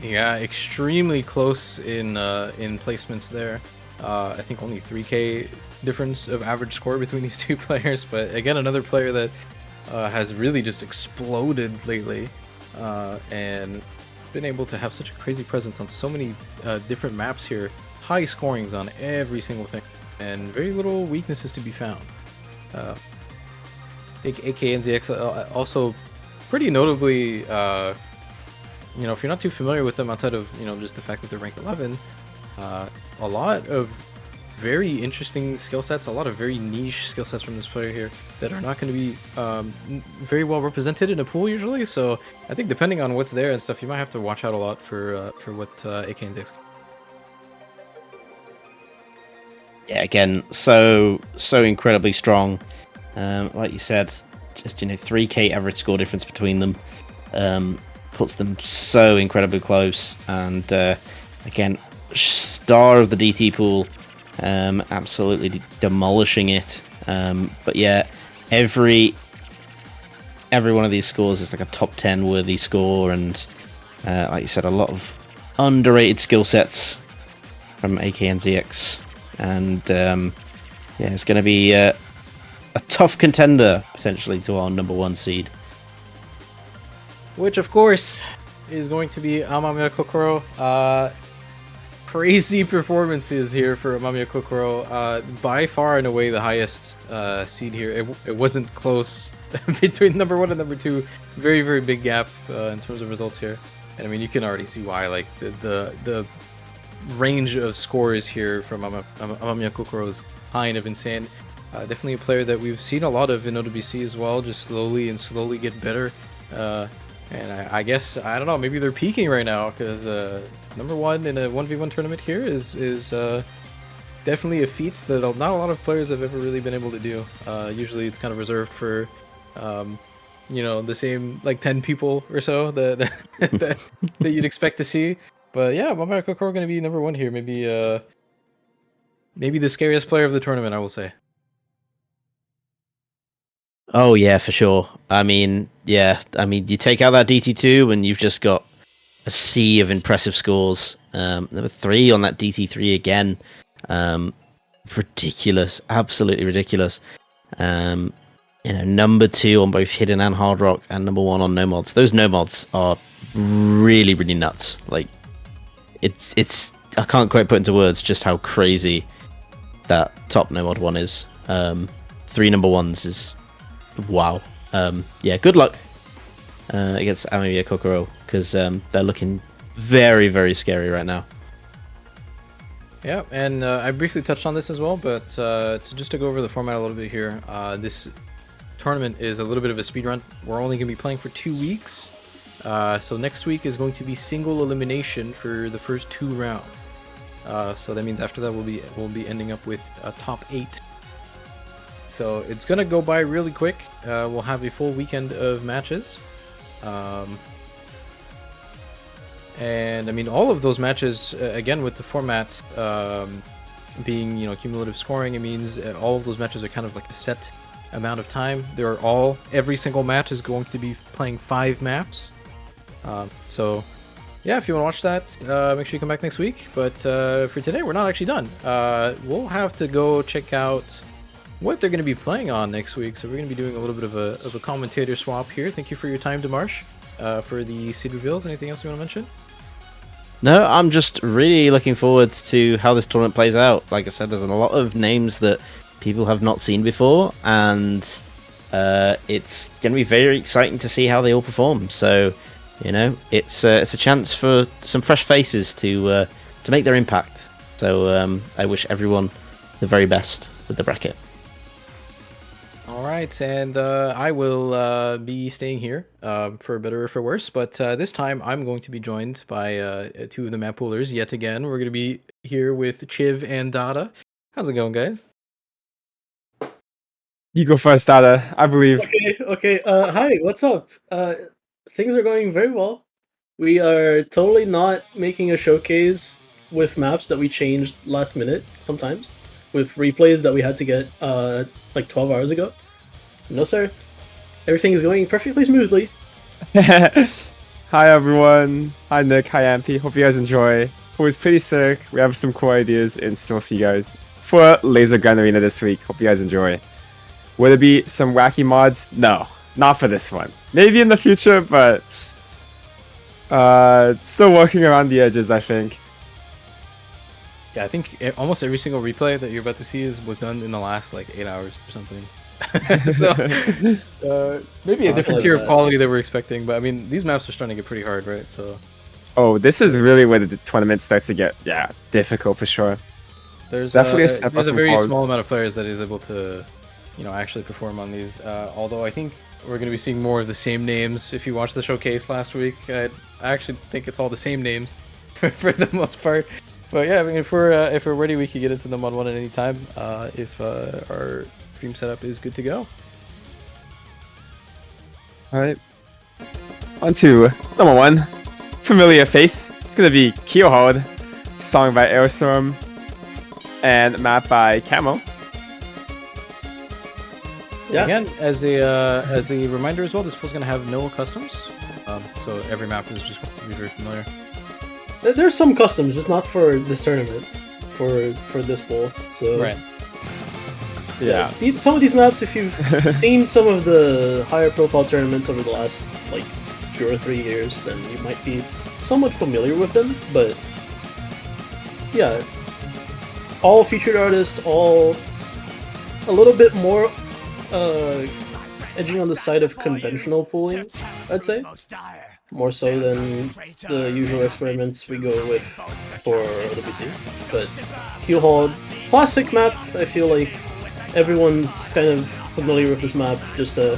Yeah, extremely close in placements there. I think only 3k difference of average score between these two players, but again, another player that has really just exploded lately, and been able to have such a crazy presence on so many different maps here. High scorings on every single thing, and very little weaknesses to be found. AKNZX also pretty notably, if you're not too familiar with them outside of, just the fact that they're ranked 11, a lot of very interesting skill sets, a lot of very niche skill sets from this player here that are not going to be very well represented in a pool usually. So I think depending on what's there and stuff, you might have to watch out a lot for what AKNZX. Yeah, again, so incredibly strong. Like you said, just 3k average score difference between them puts them so incredibly close. And again, star of the DT pool, absolutely demolishing it. But yeah, every one of these scores is like a top 10 worthy score, and like you said, a lot of underrated skill sets from AKNZX. And yeah, it's going to be a tough contender potentially to our number 1 seed, which of course is going to be Amamiya Kokoro. crazy performances here for Amamiya Kokoro. By far and away the highest seed here. It wasn't close between number 1 and number 2. Very, very big gap in terms of results here. And I mean, you can already see why. Like the range of scores here from Amamiya Kokoro is kind of insane. Definitely a player that we've seen a lot of in OWC as well, just slowly get better. And I guess, I don't know, maybe they're peaking right now, because number 1 in a 1v1 tournament here is definitely a feat that not a lot of players have ever really been able to do. Usually it's kind of reserved for, the same, like, 10 people or so that you'd expect to see. But yeah, Amamiya Kokoro going to be number 1 here. Maybe the scariest player of the tournament, I will say. Oh yeah, for sure. I mean, you take out that DT2 and you've just got a sea of impressive scores. Number 3 on that DT3 again. Ridiculous, absolutely ridiculous. Number 2 on both Hidden and Hard Rock, and number 1 on No Mods. Those No Mods are really, really nuts. Like, it's I can't quite put into words just how crazy that top No Mod one is. 3 number 1s is wow. Good luck against Amamiya Kokoro, because they're looking very, very scary right now. Yeah, and I briefly touched on this as well, but just to go over the format a little bit here, this tournament is a little bit of a speed run. We're only going to be playing for 2 weeks, so next week is going to be single elimination for the first 2 rounds. So that means after that we'll be ending up with a top 8. So it's gonna go by really quick. We'll have a full weekend of matches, and I mean all of those matches again with the format being cumulative scoring. It means all of those matches are kind of like a set amount of time. Every single match is going to be playing 5 maps. So yeah, if you want to watch that, make sure you come back next week. But for today, we're not actually done. We'll have to go check out what they're going to be playing on next week. So we're going to be doing a little bit of a commentator swap here. Thank you for your time, Demarsh, for the seed reveals. Anything else you want to mention? No, I'm just really looking forward to how this tournament plays out. Like I said, there's a lot of names that people have not seen before, and it's going to be very exciting to see how they all perform. So, it's a chance for some fresh faces to make their impact. So I wish everyone the very best with the bracket. All right, and I will be staying here for better or for worse, but this time I'm going to be joined by 2 of the Mappoolers yet again. We're going to be here with Chiv and Dada. How's it going, guys? You go first, Dada, I believe. Okay. Hi, what's up? Things are going very well. We are totally not making a showcase with maps that we changed last minute sometimes, with replays that we had to get like 12 hours ago. No, sir. Everything is going perfectly smoothly. Hi, everyone. Hi, Nick. Hi, Ampy. Hope you guys enjoy. Hope it's pretty sick. We have some cool ideas in store for you guys for Laser Gun Arena this week. Hope you guys enjoy. Will there be some wacky mods? No, not for this one. Maybe in the future, but still working around the edges, I think. Yeah, I think almost every single replay that you're about to see was done in the last like 8 hours or something. So maybe a different tier of quality that we're expecting, but I mean these maps are starting to get pretty hard, right? So this is really where the tournament starts to get difficult for sure. There's definitely a very small amount of players that is able to actually perform on these. Although I think we're going to be seeing more of the same names. If you watched the showcase last week, I actually think it's all the same names for the most part. But yeah, I mean, if we're ready, we can get into the mod 1 at any time. If our stream setup is good to go. All right. On to number 1, familiar face. It's gonna be Keelhold, song by Aerostorm, and map by Camo. Yeah. Again, as a reminder as well, this pool's gonna have no customs, so every map is just going to be very familiar. There's some customs, just not for this tournament, for this pool. So right. Yeah. Some of these maps, if you've seen some of the higher profile tournaments over the last like 2 or 3 years, then you might be somewhat familiar with them. But yeah, all featured artists, all a little bit more edging on the side of conventional pooling, I'd say. More so than the usual experiments we go with for WC. But Keelhaul, classic map, I feel like everyone's kind of familiar with this map, just a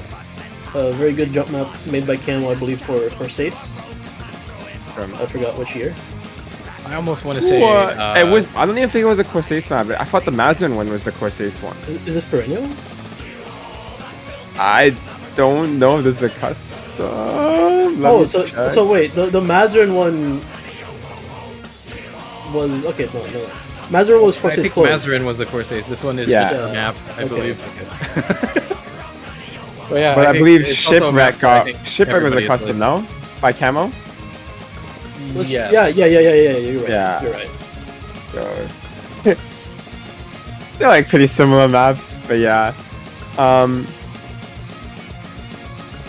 very good jump map made by Camo, I believe, for Sace. I forgot which year. I almost want to say it was. I don't even think it was a Corsace map. I thought the Mazin one was the Corsace one. Is this perennial? I don't know if this is a custom. So wait, the Mazarin one was okay. No. Mazarin was I Corsace think clone. Mazarin was the Corsace. This one is Yeah. just a map, I Okay. believe. But yeah, But I think believe it's also a map Shipwreck that I got think Shipwreck was a everybody custom, has no? By Camo. Was- Yes. Yeah. You're right. Yeah. You're right. So they're like pretty similar maps, but yeah.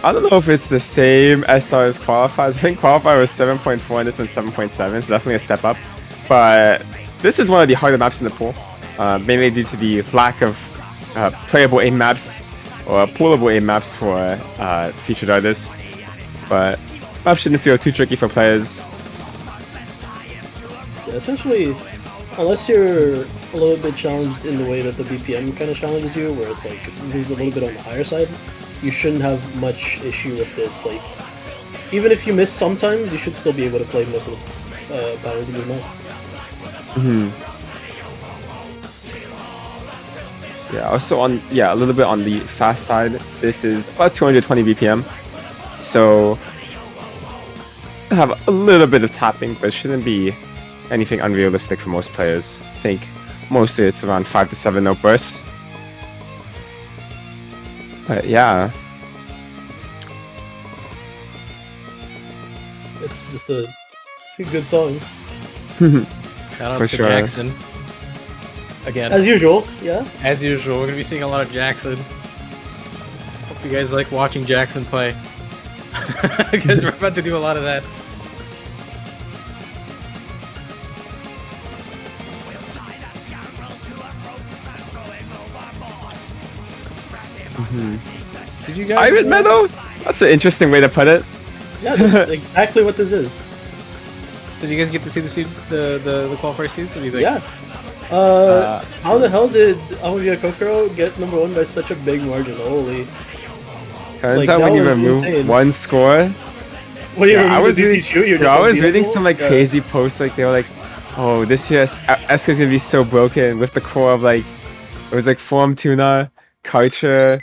I don't know if it's the same SR as Qualifiers. I think Qualifier was 7.4 and this one's 7.7, so definitely a step up. But this is one of the harder maps in the pool, mainly due to the lack of playable aim maps or poolable aim maps for featured artists. But map shouldn't feel too tricky for players. Yeah, essentially, unless you're a little bit challenged in the way that the BPM kind of challenges you, where it's like this is a little bit on the higher side, you shouldn't have much issue with this. Like, even if you miss sometimes, you should still be able to play most of the patterns of the map. Yeah, also a little bit on the fast side. This is about 220 BPM, so have a little bit of tapping, but shouldn't be anything unrealistic for most players. I think mostly it's around 5 to 7 note bursts. But yeah, It's just a good song. Shout out For to sure. Jackson. Again, As usual, yeah. as usual, we're gonna be seeing a lot of Jackson. Hope you guys like watching Jackson play. Because we're about to do a lot of that. Did you guys? Iron Meadow? That's an interesting way to put it. Yeah, that's exactly what this is. Did you guys get to see the qualifier seeds? What do you think? Yeah. How the hell did Avia Kokoro get #1 by such a big margin? Holy. Turns Like, out that when you was remove insane. one score, What do you I was reading, I was reading some like Yeah. crazy posts, like they were like, "Oh, this year Eska's gonna be so broken with the core of like, it was like Form Tuna, Culture,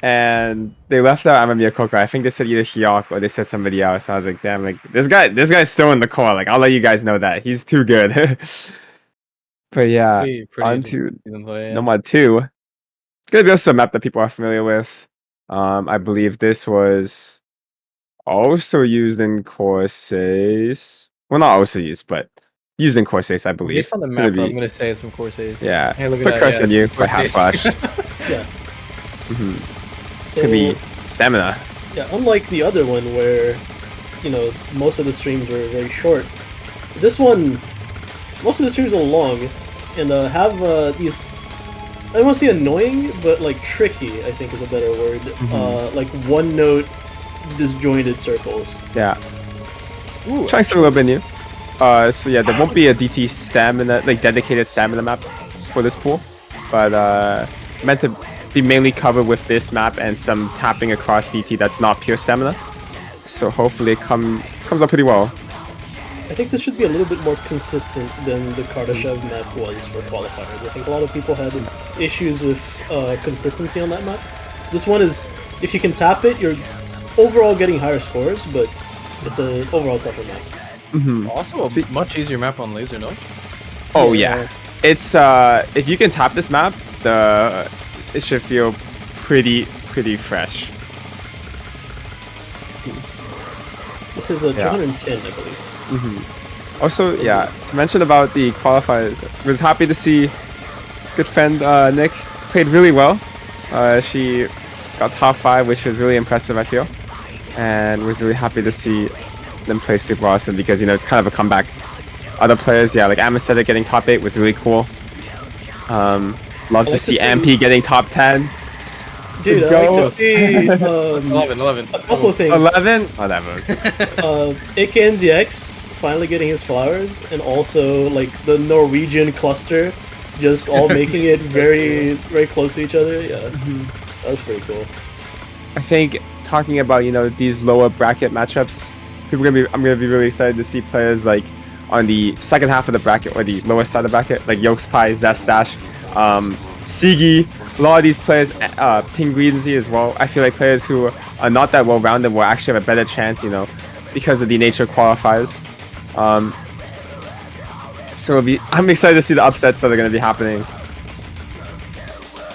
and they left out Amamiya Kokoro. I think they said either Hyok or they said somebody else. I was like, damn, like this guy's still in the core. Like I'll let you guys know that he's too good." But yeah, Pretty on to to see them play, yeah. number 2. Gonna be also a map that people are familiar with. I believe this was also used in Corsace. Well, not also used, but used in Corsace, I believe. Based on the It's gonna map, I'm be- gonna say it's from Corsace. yeah. Hey, look at Quick that. curse yeah, on you it's by half Corsace. slash. Yeah. It's gonna be stamina. Yeah, unlike the other one where, you know, most of the streams were very short, this one, most of the streams are long, and have these, I don't want to say annoying, but like tricky, I think is a better word, like one note disjointed circles. Yeah. Ooh, Trying something a little bit new. So yeah, there won't be a DT stamina, like dedicated stamina map for this pool, but meant to be mainly covered with this map and some tapping across DT that's not pure stamina. So hopefully it comes out pretty well. I think this should be a little bit more consistent than the Kardashev map was for qualifiers. I think a lot of people had issues with consistency on that map. This one is, if you can tap it, you're overall getting higher scores, but it's an overall tougher map. Also a much easier map on Lazer, no? Oh yeah, it's if you can tap this map, it should feel pretty fresh. This is a 210, I believe. Also, yeah, to mention about the qualifiers, was happy to see good friend Nick played really well. She got top 5, which was really impressive, I feel, and was really happy to see them play super awesome because, you know, it's kind of a comeback other players, yeah, like Anesthetic getting top 8 was really cool. Love to see MP getting top 10. Dude, I like to see 11. a couple of things. 11? Whatever. AKNZX finally getting his flowers, and also like the Norwegian cluster just all making it very, very close to each other. Yeah, that was pretty cool. I think talking about, you know, these lower bracket matchups, I'm gonna be really excited to see players like on the second half of the bracket or the lower side of the bracket, like Yolkspie, Zestash, Sigi. A lot of these players, Penguinsy as well. I feel like players who are not that well rounded will actually have a better chance, you know, because of the nature of qualifiers. So I'm excited to see the upsets that are going to be happening.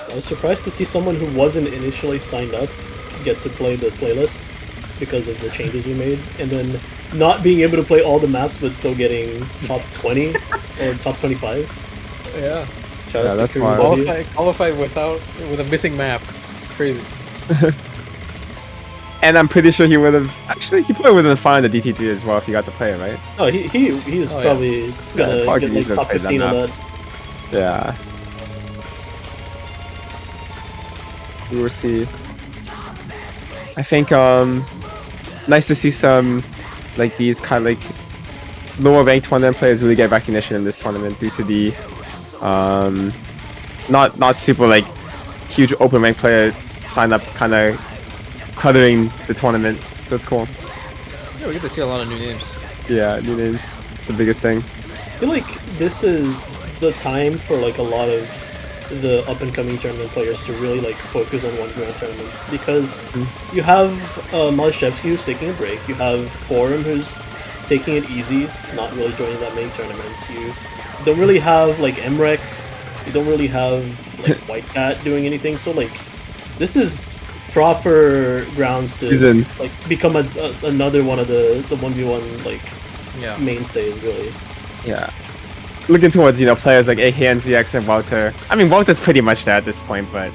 I was surprised to see someone who wasn't initially signed up get to play the playlist because of the changes we made, and then not being able to play all the maps but still getting top 20 or top 25. Yeah. Yeah, that's fine. Qualified with a missing map. Crazy. And I'm pretty sure he would have he probably would have found the DT3 as well if he got to play it, right? Oh, he's probably gonna get like top 15 on that. Yeah. We will see. I think nice to see some like these kind of like lower ranked tournament players really get recognition in this tournament due to the not super like huge open rank player sign up kind of cluttering the tournament, so it's cool. Yeah, we get to see a lot of new names. Yeah, new names. It's the biggest thing. I feel like this is the time for like a lot of the up and coming tournament players to really like focus on one grand tournaments, because you have Malashevsky who's taking a break, you have Forum who's taking it easy, not really joining that many tournaments. You don't really have like Emrek, you don't really have like White Cat doing anything, so like this is proper grounds to like become another one of the 1v1 like mainstays, really. Yeah. Looking towards, you know, players like AKNZX and Walter. I mean, Walter's pretty much there at this point, but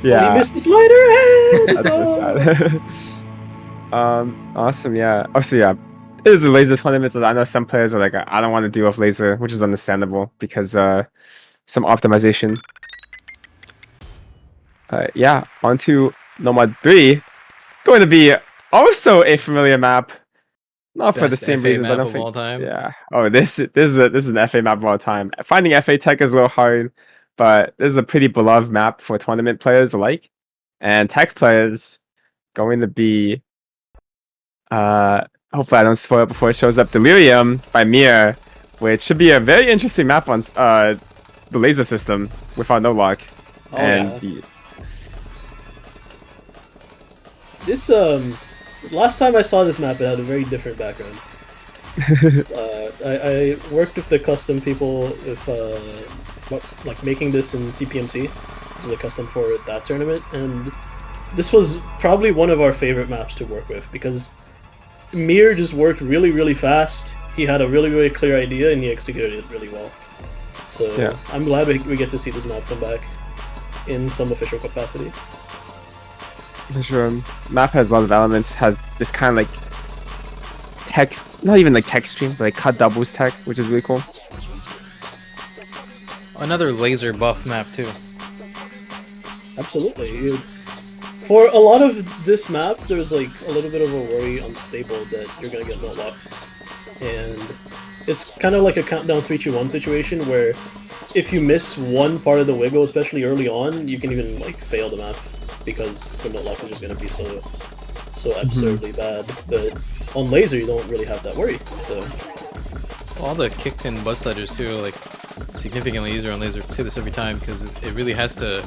yeah. Oh, he missed the slider! That's so sad. Awesome, yeah. Also, yeah, it is a Lazer tournament, so I know some players are like, I don't want to deal with Lazer, which is understandable because some optimization. Yeah, on to Nomad 3. Going to be also a familiar map. Not for the same reasons, I don't think. All time. Yeah. Oh, this is an FA map of all time. Finding FA tech is a little hard, but this is a pretty beloved map for tournament players alike, and tech players going to be. Hopefully, I don't spoil it before it shows up. Delirium by Mir, which should be a very interesting map on the Lazer system without no lock. Oh, and yeah. This last time I saw this map, it had a very different background. I worked with the custom people with like making this in CPMC. This is a custom for that tournament, and this was probably one of our favorite maps to work with because Mir just worked really, really fast. He had a really, really clear idea, and he executed it really well. So yeah. I'm glad we get to see this map come back in some official capacity. For sure. Map has a lot of elements, has this kind of like text, not even like text stream, but like cut doubles tech, which is really cool. Another Lazer buff map too. Absolutely. For a lot of this map, there's like a little bit of a worry unstable that you're gonna get not locked. And it's kind of like a countdown 3-2-1 situation where if you miss one part of the wiggle, especially early on, you can even like fail the map, because the nut lock is just going to be so absurdly bad. But on Lazer, you don't really have that worry. So all the kicked in buzz sliders too, like significantly easier on Lazer. I say this every time because it really has to.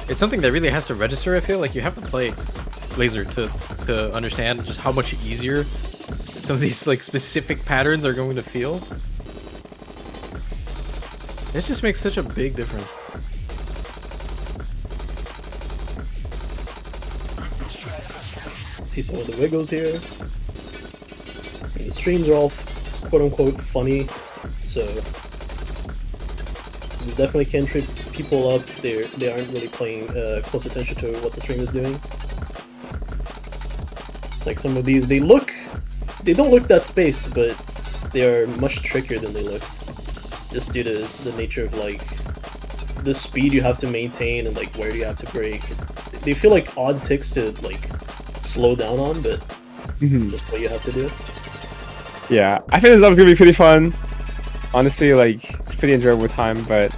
It's something that really has to register. I feel like you have to play Lazer to understand just how much easier some of these like specific patterns are going to feel. It just makes such a big difference. See some of the wiggles here. And the streams are all quote-unquote funny, so you definitely can trip people up. They aren't really paying close attention to what the stream is doing. Like some of these, they don't look that spaced, but they are much trickier than they look, just due to the nature of like the speed you have to maintain and like where you have to brake. They feel like odd ticks to like slow down on, but just what you have to do. Yeah, I think this map is gonna be pretty fun. Honestly, like it's pretty enjoyable time, but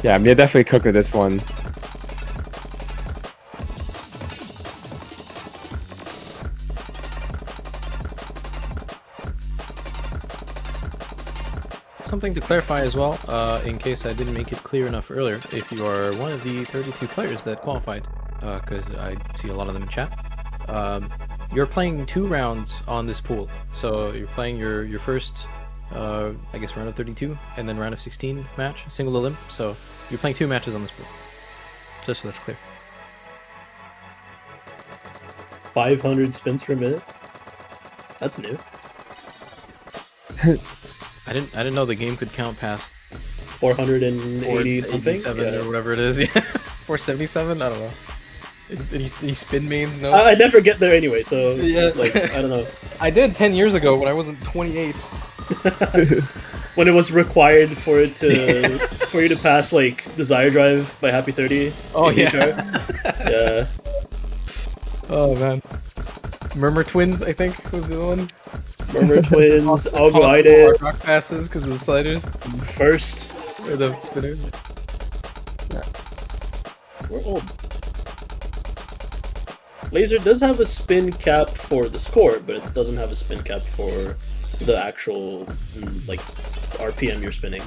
yeah, I'm gonna definitely cook with this one. Something to clarify as well, in case I didn't make it clear enough earlier, if you are one of the 32 players that qualified, because I see a lot of them in chat, you're playing 2 rounds on this pool. So you're playing your first, I guess, round of 32, and then round of 16 match, single elim. So you're playing 2 matches on this pool. Just so that's clear. 500 spins per minute. That's new. I didn't know the game could count past 480 something, or whatever it is. Yeah, 477. I don't know. Any spin mains? No. I never get there anyway, so Yeah. like I don't know. I did 10 years ago when I wasn't 28. When it was required for it to for you to pass like Desire Drive by Happy 30. Oh in yeah. HR. Yeah. Oh man. Murmur Twins, I think, was the other one. Murmur Twins, I'll glide it. Rock passes because of the sliders First. or the spinners. We're old. Lazer does have a spin cap for the score, but it doesn't have a spin cap for the actual like RPM you're spinning.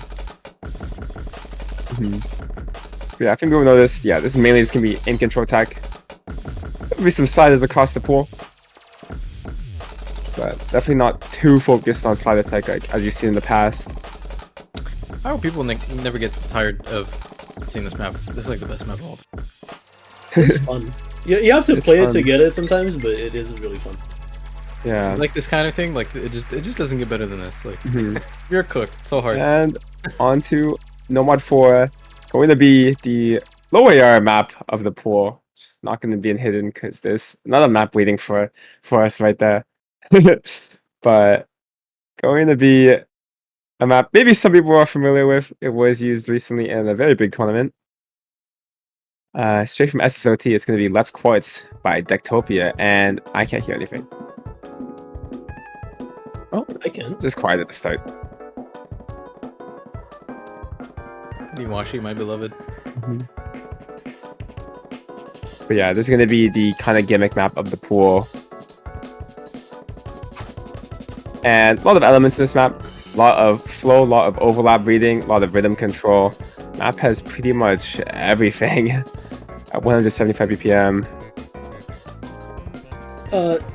Yeah, I think we'll notice. Yeah, this is mainly just gonna be in control attack. There'll be some sliders across the pool, but definitely not too focused on slide attack like as you've seen in the past. I hope people never get tired of seeing this map. This is like the best map of all time. It's fun. You have to It's play it fun. to get it sometimes, but it is really fun. Yeah. Like this kind of thing, like it just doesn't get better than this. Like you're cooked. It's so hard. And on to Nomad 4, going to be the lower AR map of the pool. Just not going to be hidden because there's another map waiting for us right there. But going to be a map maybe some people are familiar with. It was used recently in a very big tournament. Straight from SSOT, it's going to be Let's Quartz by Dectopia, and I can't hear anything. Oh, I can. just quiet at the start. Iwashi, my beloved. But yeah, this is going to be the kind of gimmick map of the pool. And a lot of elements in this map. A lot of flow, a lot of overlap reading, a lot of rhythm control. Map has pretty much everything at 175 BPM.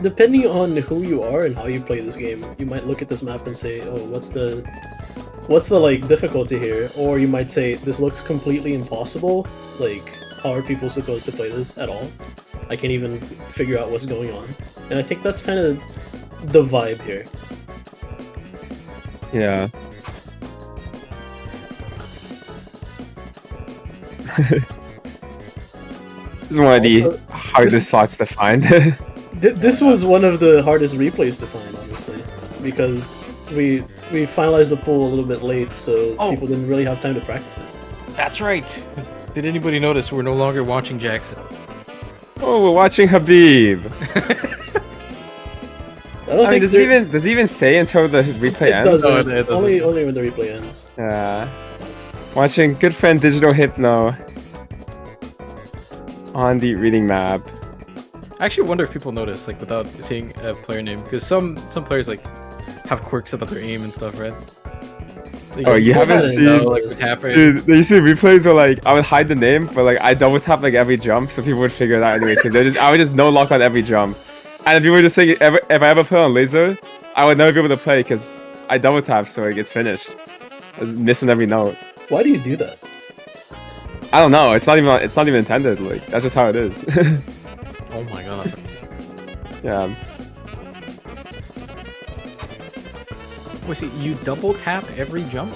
Depending on who you are and how you play this game, you might look at this map and say, "Oh, what's the like difficulty here?" Or you might say, "This looks completely impossible. Like, how are people supposed to play this at all? I can't even figure out what's going on." And I think that's kind of the vibe here. Yeah. This is one of the Also, hardest slots to find. This was one of the hardest replays to find, honestly, because we finalized the pool a little bit late, so people didn't really have time to practice this. That's right. Did anybody notice we're no longer watching Jackson? Oh, we're watching Habib. I don't I mean, think does it even say until the replay it ends? doesn't. No, it doesn't. Only when the replay ends. Watching good friend Digital Hypno on the reading map. I actually wonder if people notice, like, without seeing a player name, because some players like have quirks about their aim and stuff, right? Like, Oh, you haven't don't seen- know, like what's happening. Dude, they used to be replays where like I would hide the name, but like I double tap like every jump, so people would figure it out anyways. Because I would just no lock on every jump, and if people would just say if I ever play on Lazer, I would never be able to play because I double tap, so it gets finished. I was missing every note. Why do you do that? I don't know. It's not even intended. Like that's just how it is. Oh my god. Yeah. Wait, see, you double tap every jump?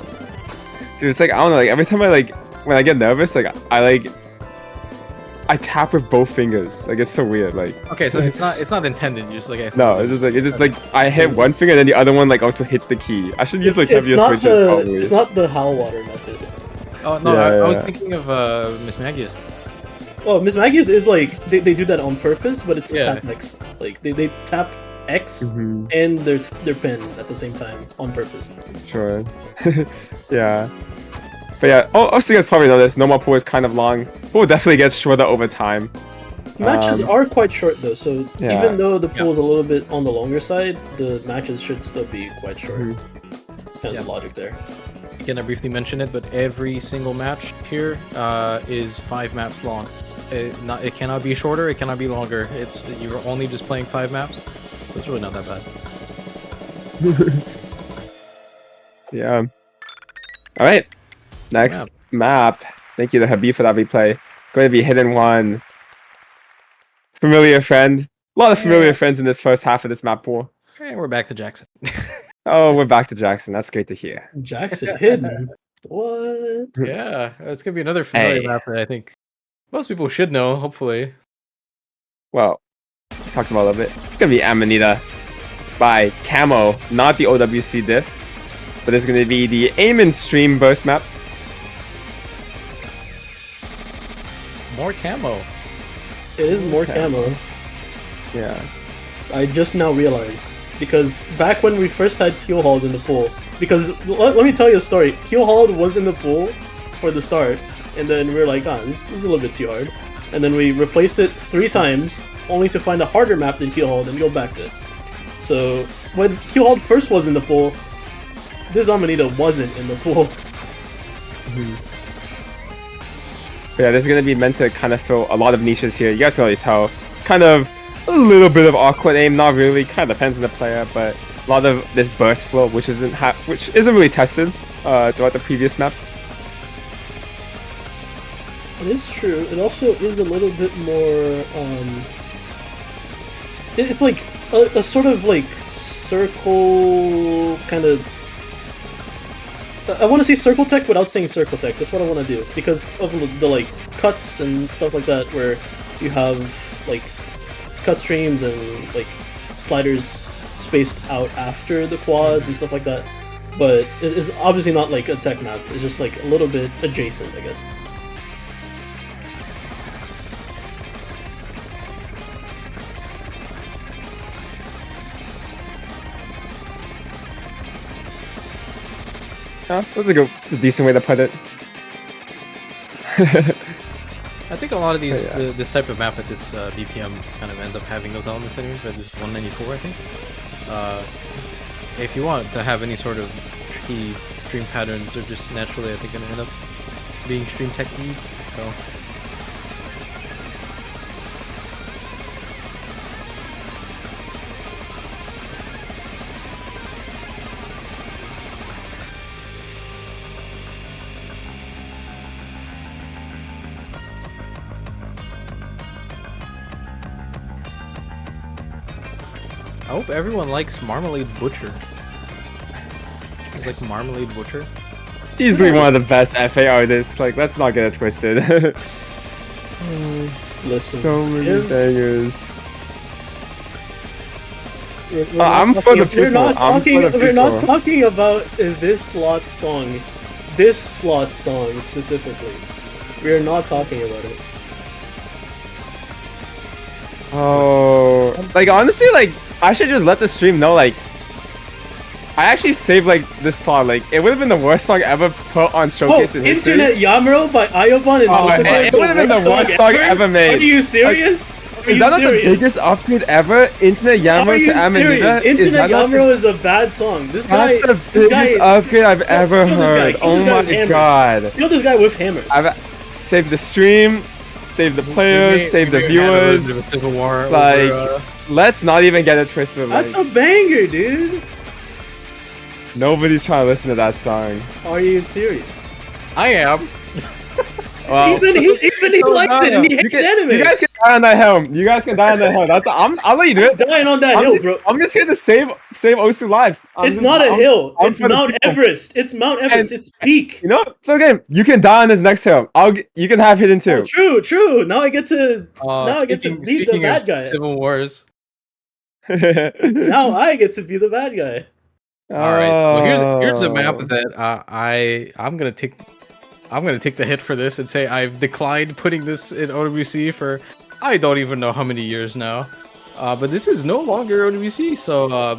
Dude, it's like I don't know. Like every time when I get nervous, like I I tap with both fingers. Like it's so weird. Like Okay, so it's not intended. You just like no, it's just like I hit one finger and then the other one like also hits the key. I should use like heavier switches probably. It's not the Howl Water method. Oh no, Yeah, I was yeah. thinking of Miss Magius. Oh, Miss Maggie's is like they do that on purpose, but it's Yeah. tap X. Like they tap X Mhm. and their pen at the same time on purpose. Sure. Yeah. But yeah, also you guys probably know this. No Mappool is kind of long. Pool definitely gets shorter over time. Matches are quite short though, so yeah. even though the pool is a little bit on the longer side, the matches should still be quite short. Mhm. It's kind of the logic there. Again, I briefly mentioned it, but every single match here is 5 maps long. It cannot be shorter. It cannot be longer. You're only just playing 5 maps. It's really not that bad. Yeah. All right. Next map. Thank you to Habib for that replay. Going to be Hidden One. Familiar friend. A lot of familiar friends in this first half of this map pool. And we're back to Jackson. Oh, we're back to Jackson. That's great to hear. Jackson hidden. What? Yeah, it's gonna be another familiar Hey. map that I think most people should know. Hopefully. Well, talked about a little bit. It's going to be Amanita by Camo, not the OWC diff, but it's going to be the aim and stream burst map. More camo. It is more Okay. camo. Yeah. I just now realized. Because back when we first had Keelhauled in the pool, because let me tell you a story. Keelhauled was in the pool for the start, and then we were like, this is a little bit too hard. And then we replaced it 3 times, only to find a harder map than Keelhauled and go back to it. So when Keelhauled first was in the pool, this Amanita wasn't in the pool. But yeah, this is going to be meant to kind of fill a lot of niches here. You guys can already tell. Kind of a little bit of awkward aim, not really. Kind of depends on the player, but a lot of this burst flow, which isn't really tested throughout the previous maps. It is true. It also is a little bit more, it's like a sort of like circle kind of. I want to say circle tech without saying circle tech. That's what I want to do because of the like cuts and stuff like that, where you have like cut streams and like sliders spaced out after the quads and stuff like that. But it is obviously not like a tech map. It's just like a little bit adjacent, I guess. That's a decent way to put it. I think a lot of these Yeah. this type of map at this BPM kind of ends up having those elements anyway. But this 194, I think. If you want to have any sort of tricky stream patterns, they're just naturally, I think, going to end up being stream technique. So. I hope everyone likes Marmalade Butcher. It's like Marmalade Butcher. Easily one of the best FA artists. Like, let's not get it twisted. Listen, So many if- bangers. we're I'm not for the talking- We're people. not I'm talking. for the We're not people. talking about this slot song. This slot song specifically. We are not talking about it. Oh, like honestly, like I should just let the stream know. Like, I actually saved like this song. Like, it would have been the worst song ever put on Oh, Showcase in history. Internet Yamro by Iobon and Oh, it would have been the worst song ever made. Are you serious? Are Is you that not serious? the biggest upgrade ever? Internet Are Yamro you to Amanita? serious? Is Internet that not the- Yamro is a bad song. This guy. That's the this biggest guy. upgrade I've ever kill this guy, heard. kill Oh this guy with my hammers. god. Kill this guy with hammers. I've saved the stream, saved the players, saved the We may have had a little viewers. bit of a civil war Like, over, let's not even get it twisted. Like, That's a banger, dude. nobody's trying to listen to that song. Are you serious? I am. Well, Even he likes it, and he hates anime. You guys can die on that hill. You guys can die on that hill. I'll let you do it. Dying on that hill, bro. I'm just here to save Osu live. It's not a hill. It's for the Mount people. Everest. It's Mount Everest. It's peak. You know, it's okay. You can die on this next hill. You can have hidden too. Oh, true. Now I get to beat the Speaking bad of guy. Civil Wars. Now I get to be the bad guy. All right. Well, here's a map that I'm gonna take the hit for this and say I've declined putting this in OWC for I don't even know how many years now. But this is no longer OWC, so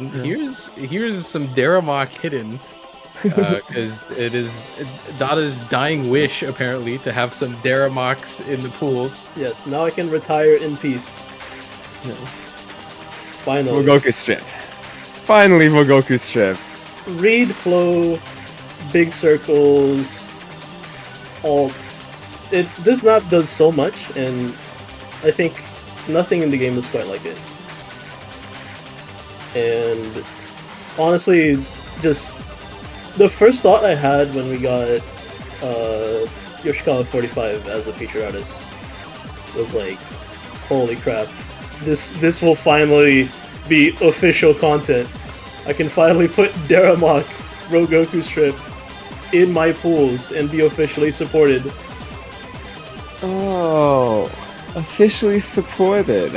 here's some Daramok hidden. Because it is Dada's dying wish, apparently, to have some Daramoks in the pools. Yes, now I can retire in peace. Finally. Mugoku strip. Finally, Mugoku strip. Read, flow, big circles, all. This map does so much, and I think nothing in the game is quite like it. And honestly, just the first thought I had when we got Yoshikawa 45 as a feature artist was like, holy crap, this will finally be official content. I can finally put Daramok Rogoku strip in my pools and be officially supported. Oh, officially supported.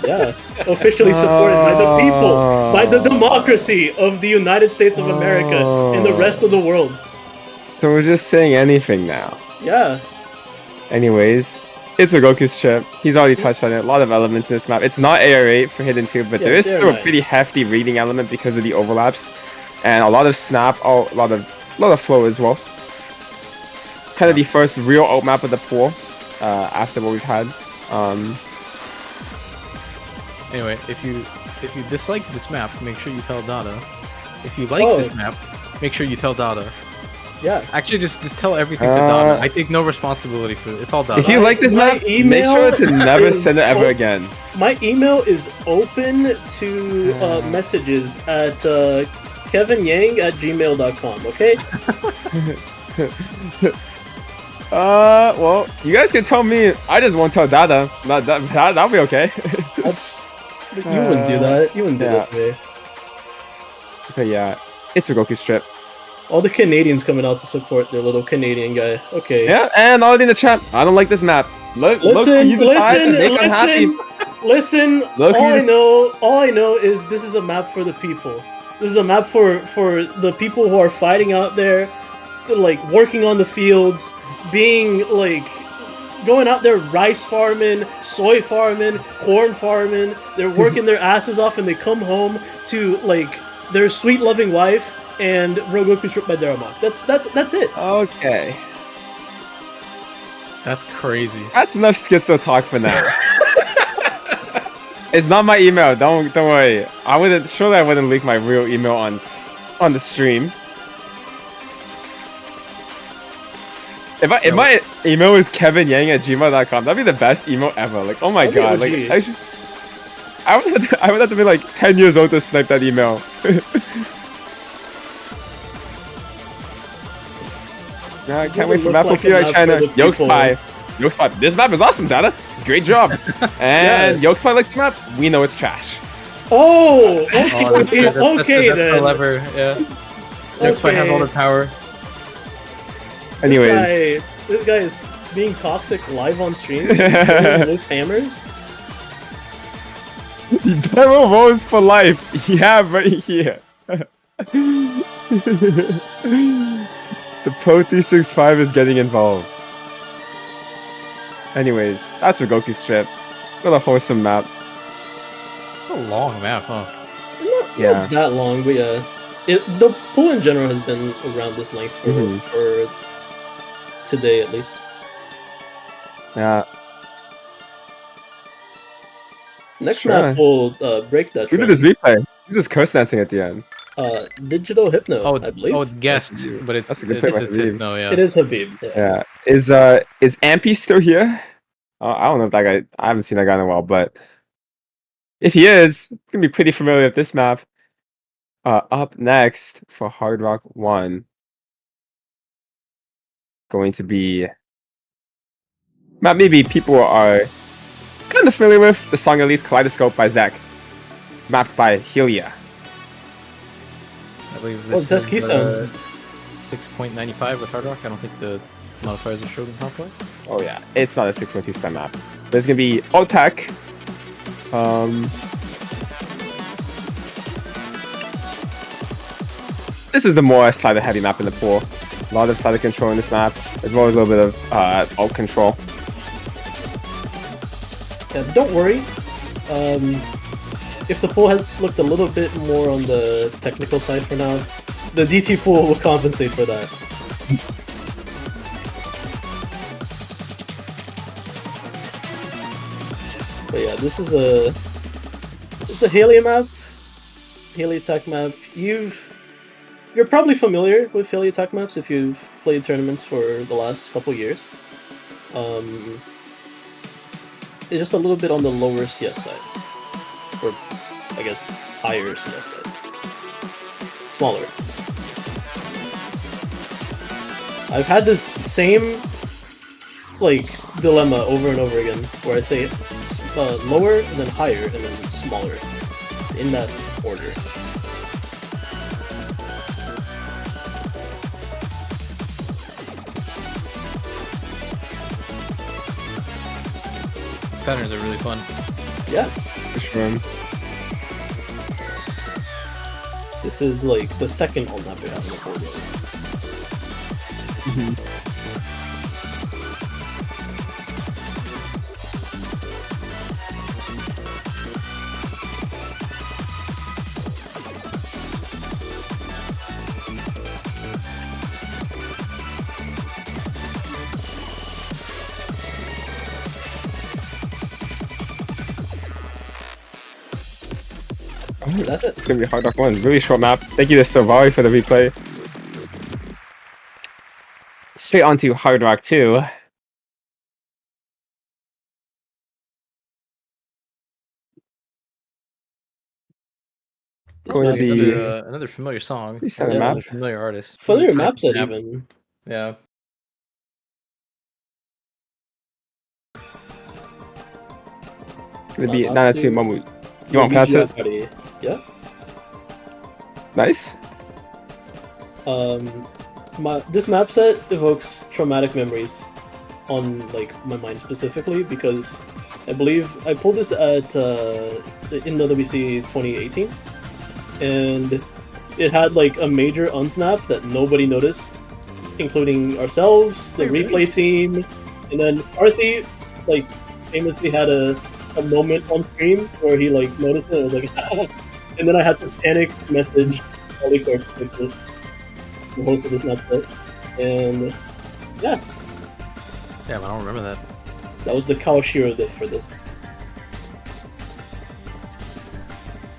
Yeah, officially supported by the people, by the democracy of the United States of America and the rest of the world. So we're just saying anything now. Yeah. Anyways, it's a Goku strip. He's already touched on it. A lot of elements in this map. It's not AR8 for Hidden 2, but Yeah, there is it's still a AR9. pretty hefty reading element because of the overlaps. And a lot of snap, a lot of flow as well. Kind of the first real out map of the pool after what we've had. Anyway, if you dislike this map, make sure you tell Dada. If you like this map, make sure you tell Dada. Yeah. Actually, just tell everything to Dada. I take no responsibility for it. It's all Dada. If you like this My map, make email sure to never is send it ever op- again. My email is open to messages at kevinyang@gmail.com, okay? Well, you guys can tell me. I just won't tell Dada. That'll be okay. You wouldn't do that. You wouldn't do that to me. Okay, yeah. It's a Goku strip. All the Canadians coming out to support their little Canadian guy. Okay. Yeah, and already in the chat. I don't like this map. Look you decide and make them happy. Listen. Look who All I know is this is a map for the people. This is a map for the people who are fighting out there, like working on the fields, being like going out there rice farming, soy farming, corn farming. They're working their asses off, and they come home to like their sweet loving wife and Rogoku stripped by Daramok. That's it. Okay. That's crazy. That's enough schizo talk for now. It's not my email. Don't worry. I wouldn't leak my real email on the stream. If my email is kevinyang@gmail.com, that'd be the best email ever. Like, oh my god, like I would have to be like 10 years old to snipe that email. Yeah, I can't wait for Mappool PI China. Yolkspy. This map is awesome, Dada. Great job. And Yolkspy likes the map. We know it's trash. Oh, Okay, okay that's then. the lever, yeah. Yolkspy has all the power. Anyways. This guy is being toxic live on stream with hammers. Devil Rose for life. Yeah, right here. The Pro 365 is getting involved. Anyways, that's a Goku strip. What a wholesome map. A long map, huh? Not that long, but yeah. The pool in general has been around this length for today at least. Yeah. Next map will break that Who trend. did this replay? He's just curse dancing at the end. Digital Hypno, I believe. Oh, guest, but it's That's a good pick by Habib. no, yeah. It is Habib. Yeah. Yeah. Is Ampy still here? I don't know if that guy. I haven't seen that guy in a while, but if he is, it's gonna be pretty familiar with this map. Up next for Hard Rock 1, going to be Map maybe people are kind of familiar with, the song at least, Kaleidoscope by Zach, mapped by Helia. I believe Oh, this Zest key is sounds. 6.95 with Hard Rock. I don't think the modifiers are showed in Half-Life. Oh yeah, it's not a 6.2 stem map. There's gonna be Otak. This is the more slider heavy map in the pool. A lot of slider control in this map, as well as a little bit of alt control. Yeah, don't worry. If the pool has looked a little bit more on the technical side for now, the DT pool will compensate for that. But yeah, this is a Helia map, Helia tech map. You're probably familiar with Helia tech maps if you've played tournaments for the last couple years. It's just a little bit on the lower CS side, or I guess higher CS side, smaller. I've had this same like dilemma over and over again, where I say lower and then higher and then smaller, in that order. These patterns are really fun. Yeah, For sure. this is like the second on map we have in the board. That's it. It's gonna be a Hard Rock 1. Really short map. Thank you to Silvari for the replay. Straight on to Hard Rock 2. This Going map, to be Another familiar song. pretty standard Yeah. Another map. familiar artist. familiar Type map set map. even. Yeah. Gonna be Map Nanatsu two. Mamu. You want to pass it? Buddy. Yeah. Nice. This map set evokes traumatic memories on like my mind specifically because I believe I pulled this at in the WC 2018, and it had like a major unsnap that nobody noticed, including ourselves, the Wait, replay team, and then Arthi like famously had a moment on stream where he like noticed it and was like, and then I had to panic message Polycorp to fix it, the host of this map set, and yeah, Yeah, but I don't remember that. that was the Kawashiro diff for this.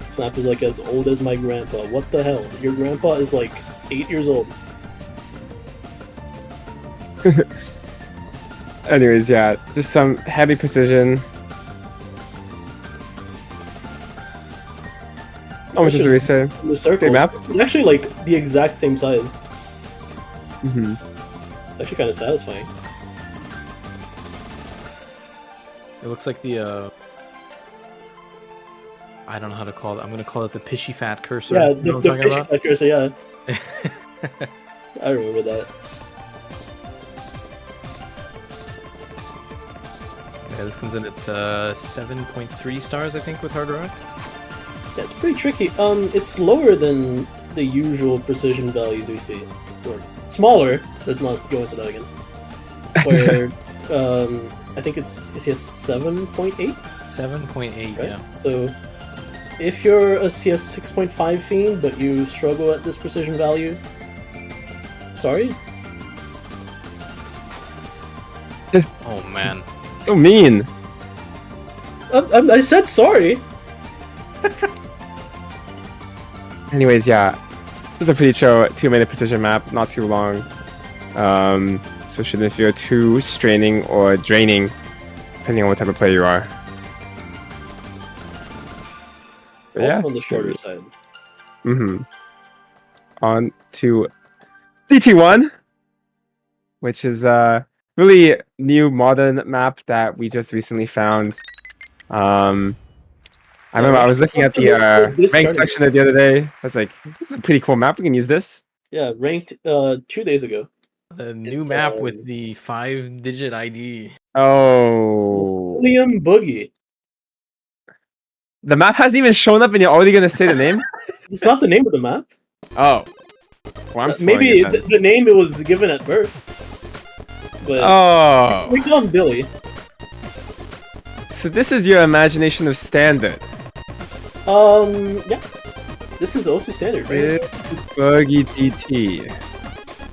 This map is like as old as my grandpa. What the hell? Your grandpa is like 8 years old. Anyways, yeah, just some heavy precision. How much does the race say? The circle map? is actually like the exact same size. Mm-hmm. It's actually kind of satisfying. It looks like the I don't know how to call it. I'm gonna call it the pishy fat cursor. Yeah, You the know what I'm pitch talking factor, so yeah, about? I remember that. Yeah, this comes in at 7.3 stars, I think, with Hard Rock. Yeah, it's pretty tricky. It's lower than the usual precision values we see, or smaller. Let's not go into that again. Where, I think it's 7.8. 7.8, Right? yeah. So, if you're a CS 6.5 fiend but you struggle at this precision value, sorry. Oh man. So mean. I said sorry. Anyways, yeah, this is a pretty chill 2-minute precision map, not too long. So shouldn't feel too straining or draining, depending on what type of player you are. But Also yeah, on the shorter side. Mm-hmm. On to DT1, which is really new modern map that we just recently found. I remember I was looking at the rank section the other day. I was like, this is a pretty cool map. We can use this. Yeah, ranked 2 days ago. The new map with the 5-digit ID. Oh. William Boogie. The map hasn't even shown up and you're already going to say the name? It's not the name of the map. Oh. Well, I'm maybe the name it was given at birth. But we call him Billy. So this is your imagination of standard. Yeah. This is also standard, right? Buggy DT.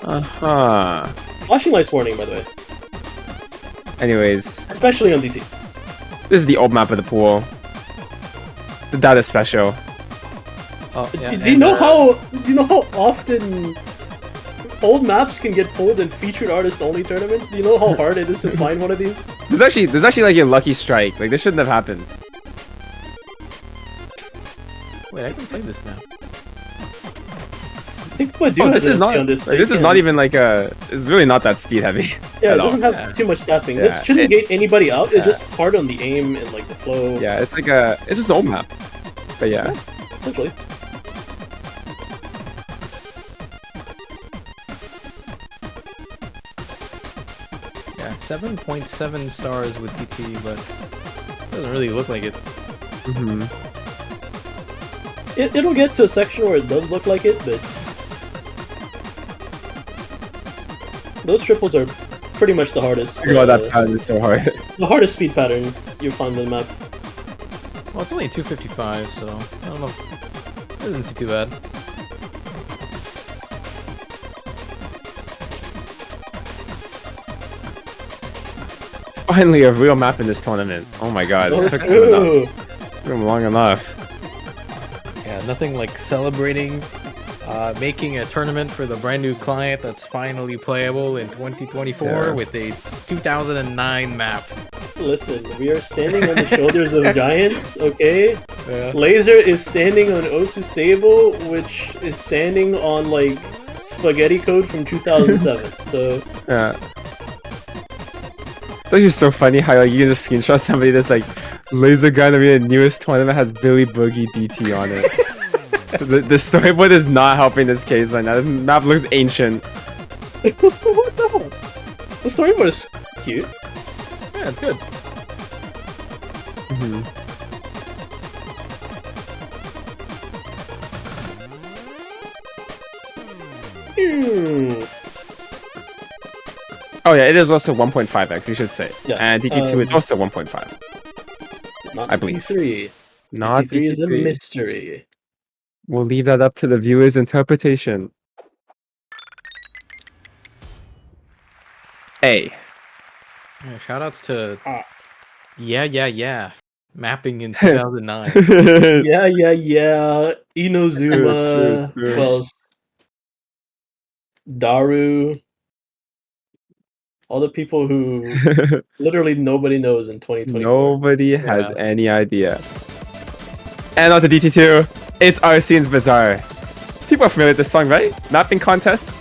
Uh-huh. Flashing lights warning, by the way. Anyways. Especially on DT. This is the old map of the pool. The data special. Oh, yeah, do you know how often old maps can get pulled in featured artist only tournaments? Do you know how hard it is to find one of these? There's actually like a lucky strike. Like this shouldn't have happened. Wait, I can play this map. I think what this is not. This is not even like a. It's really not that speed heavy. Yeah, it doesn't have too much tapping. Yeah, this shouldn't get anybody out. It's just hard on the aim and like the flow. Yeah, it's like a. It's just an old map. But yeah. Essentially. Yeah, 7.7 stars with DT, but it doesn't really look like it. Mm-hmm. It'll get to a section where it does look like it, but those triples are pretty much the hardest. God, that pattern is so hard. The hardest speed pattern you'll find on the map. Well, it's only 255, so I don't know. It doesn't seem too bad. Finally, a real map in this tournament. Oh my god. It took them long enough. Yeah, nothing like celebrating making a tournament for the brand new client that's finally playable in 2024 with a 2009 map. Listen, we are standing on the shoulders of giants, okay? Yeah. Lazer is standing on Osu Stable, which is standing on, like, spaghetti code from 2007, so... Yeah. It's actually so funny how like, you can just screenshot somebody that's like, Laser gonna be the newest tournament has Billy Boogie DT on it. the storyboard is not helping this case right now. This map looks ancient. What the hell? The storyboard is cute. Yeah, it's good. Mm-hmm. Oh yeah, it is also 1.5x, you should say. Yeah. And DT2 is also 1.5. Not I believe. DT3. Not DT3 is a mystery. We'll leave that up to the viewer's interpretation. A. Yeah, shoutouts to yeah mapping in 2009. yeah Inozuma, who else? Daru, all the people who literally nobody knows in 2024. Nobody has any idea. And on to DT2, it's Arsene's Bazaar. People are familiar with this song, right? Mapping contest.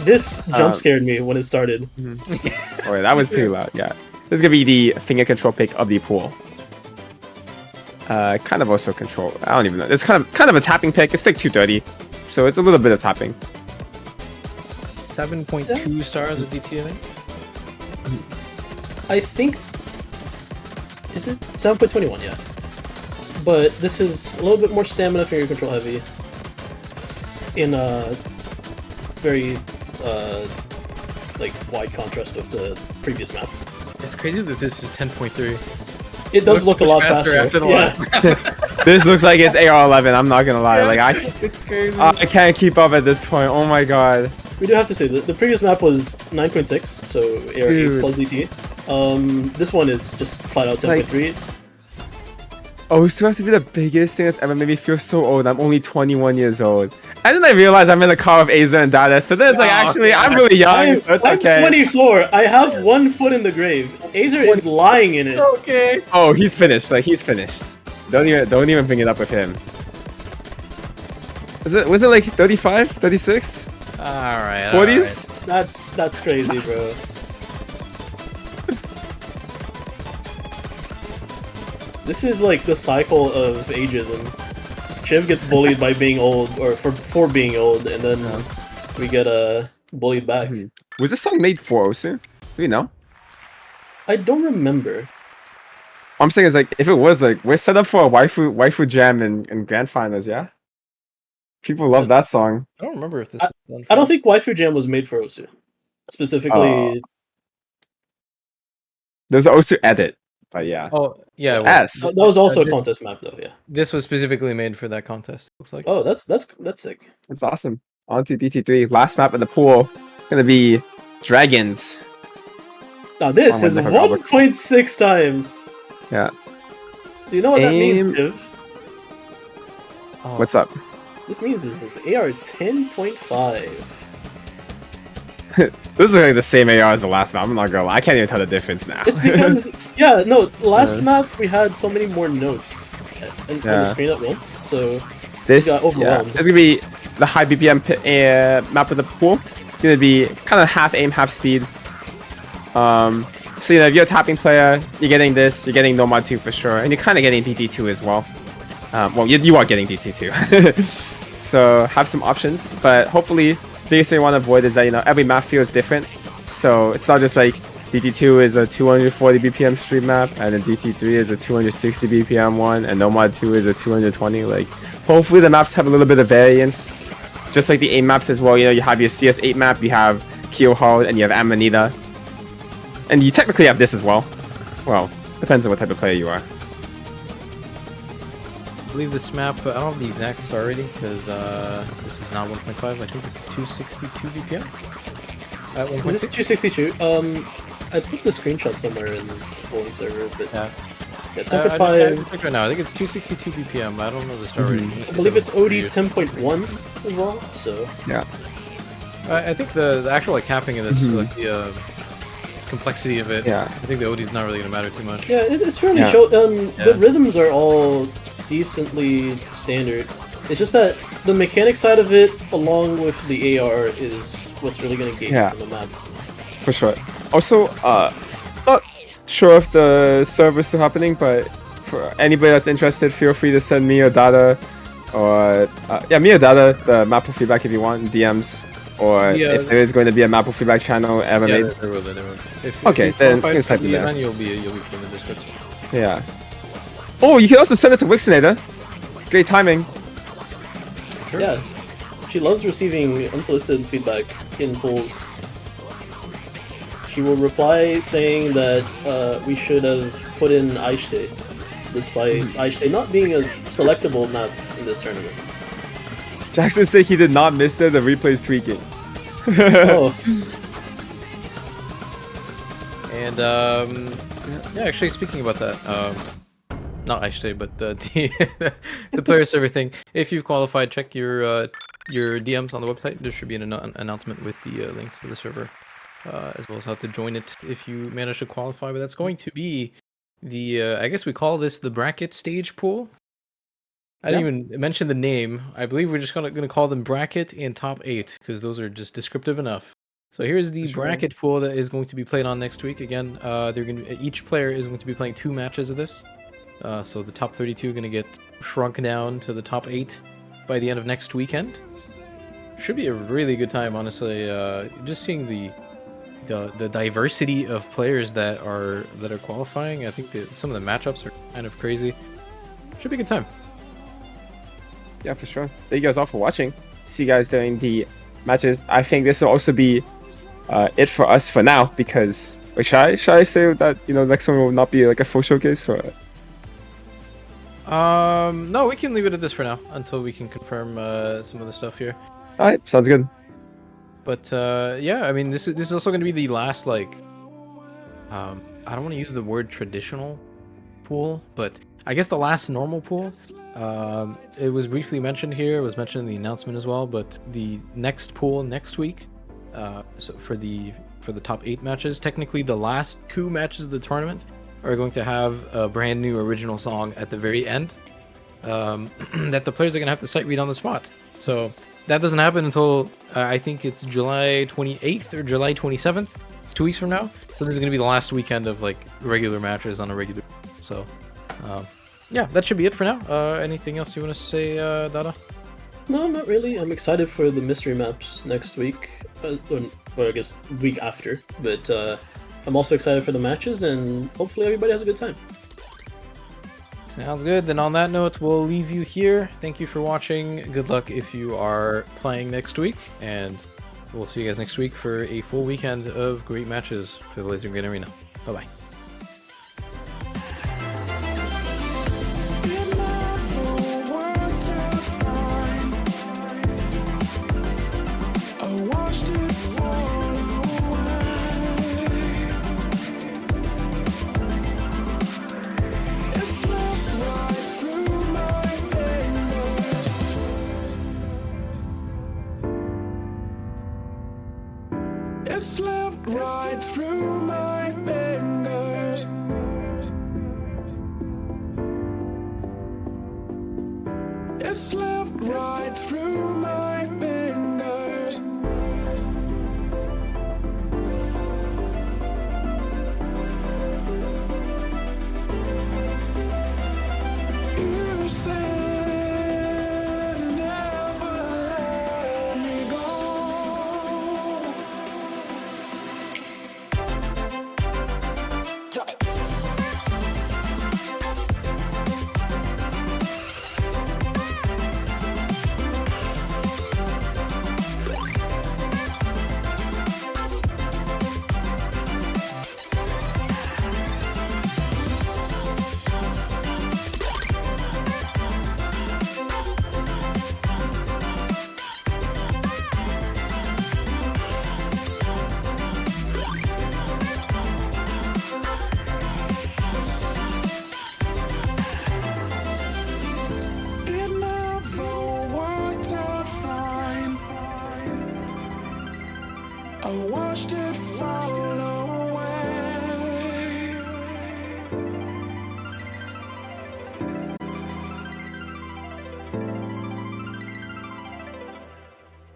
This jump scared me when it started. Oh, yeah, that was pretty loud. Yeah, this is gonna be the finger control pick of the pool. Kind of also control. I don't even know. It's kind of a tapping pick. It's like 230, so it's a little bit of tapping. 7.2 stars with DT, I think. Is it 7.21? Yeah. But this is a little bit more stamina finger control heavy. In a very like wide contrast of the previous map. It's crazy that this is 10.3. It does look a lot faster after the last map. This looks like it's AR11. I'm not gonna lie. Like it's crazy. I can't keep up at this point. Oh my god. We do have to say that the previous map was 9.6, so AR8 plus DT. This one is just flat out 10.3. Oh, it's supposed to be the biggest thing that's ever made me feel so old. I'm only 21 years old. And then I realized I'm in the car with Aza and Dada, so then it's like, actually, I'm really young, so it's okay. I'm 24. I have one foot in the grave. Azer is lying in it. Okay. Oh, he's finished. Like, he's finished. Don't even bring it up with him. Was it like 35? 36? Alright. 40s? That's crazy, bro. This is like the cycle of ageism. Shiv gets bullied by being old, or for being old, and then we get bullied back. Was this song made for Osu? Do you know? I don't remember. What I'm saying is like, if it was like, we're set up for a waifu jam in grand finals, yeah. People love that song. I don't remember if this. I don't think Waifu Jam was made for Osu. Specifically, there's an Osu edit, but yeah. Oh yeah, well, S. that was also a contest map though. Yeah. This was specifically made for that contest. Looks like. Oh, that's sick. That's awesome. On to DT3. Last map in the pool. Gonna be Dragons. Now this is 1.6 times. Yeah. Do you know what that means, Shiv? What's up? This means this is AR 10.5. This is like the same AR as the last map. I'm not gonna lie. I can't even tell the difference now. It's because last map we had so many more notes on the screen at once, so this got overwhelmed. It's gonna be the high BPM map of the pool. It's gonna be kind of half aim, half speed. So if you're a tapping player, you're getting this. You're getting No Mod 2 for sure, and you're kind of getting DT2 as well. Well, you are getting DT2. So have some options, but hopefully the biggest thing you want to avoid is that every map feels different. So it's not just like DT2 is a 240 BPM street map, and then DT3 is a 260 BPM one, and No Mod 2 is a 220. Like, hopefully the maps have a little bit of variance, just like the AIM maps as well. You have your CS8 map, you have Kyoho, and you have Amanita, and you technically have this as well. Well, depends on what type of player you are. I believe this map, I don't have the exact star rating because this is not 1.5. I think this is 262 BPM. At 1.6. This is 262. I put the screenshot somewhere in the polling server, but yeah, 10.5. Right now, I think it's 262 BPM. I don't know the star rating. I believe it's OD 10.1 as well. So yeah, I think the actual capping of this, like the complexity of it. Yeah, I think the OD is not really gonna matter too much. Yeah, it's fairly show. The rhythms are all decently standard. It's just that the mechanic side of it, along with the AR, is what's really going to gauge from the map. For sure. Also, not sure if the server's still happening, but for anybody that's interested, feel free to send me or Dada, or me or Dada, the Mappool feedback if you want in DMs, or if there is going to be a Mappool feedback channel ever made. There will. Okay, then just type it there. You'll be in the description. Yeah. Oh, you can also send it to Wixinator. Great timing. Sure. Yeah, she loves receiving unsolicited feedback in polls. She will reply saying that we should have put in Aishite, despite Aishite not being a selectable map in this tournament. Jackson said he did not miss the replay's tweaking. Oh. And actually speaking about that, not actually, but the player server thing. If you've qualified, check your DMs on the website. There should be an announcement with the links to the server, as well as how to join it if you manage to qualify. But that's going to be the I guess we call this the bracket stage pool. I didn't even mention the name. I believe we're just gonna call them bracket and top 8 because those are just descriptive enough. So here's the bracket pool that is going to be played on next week. Again, each player is going to be playing 2 matches of this. So the top 32 are going to get shrunk down to the top 8 by the end of next weekend. Should be a really good time, honestly. Just seeing the diversity of players that are qualifying. I think that some of the matchups are kind of crazy. Should be a good time. Yeah, for sure. Thank you guys all for watching. See you guys during the matches. I think this will also be it for us for now because should I say that next one will not be like a full showcase or? No, we can leave it at this for now until we can confirm some of the stuff here. All right, sounds good. But yeah, I mean, this is also going to be the last I don't want to use the word traditional pool, but I guess the last normal pool. It was briefly mentioned here. It was mentioned in the announcement as well. But the next pool next week, so for the top 8 matches, technically the last 2 matches of the tournament are going to have a brand new original song at the very end that the players are going to have to sight read on the spot. So that doesn't happen until I think it's July 28th or July 27th. It's 2 weeks from now. So this is going to be the last weekend of regular matches on a regular. So Yeah, that should be it for now. Anything else you want to say, Dada? No, not really. I'm excited for the mystery maps next week. Or I guess week after. But I'm also excited for the matches, and hopefully everybody has a good time. Sounds good. Then on that note, we'll leave you here. Thank you for watching. Good luck if you are playing next week, and we'll see you guys next week for a full weekend of great matches for the Lazer Green Arena. Bye-bye. It slipped right through my fingers. It slipped right through my fingers. You said never let me go. It never worked out fine. I watched it fall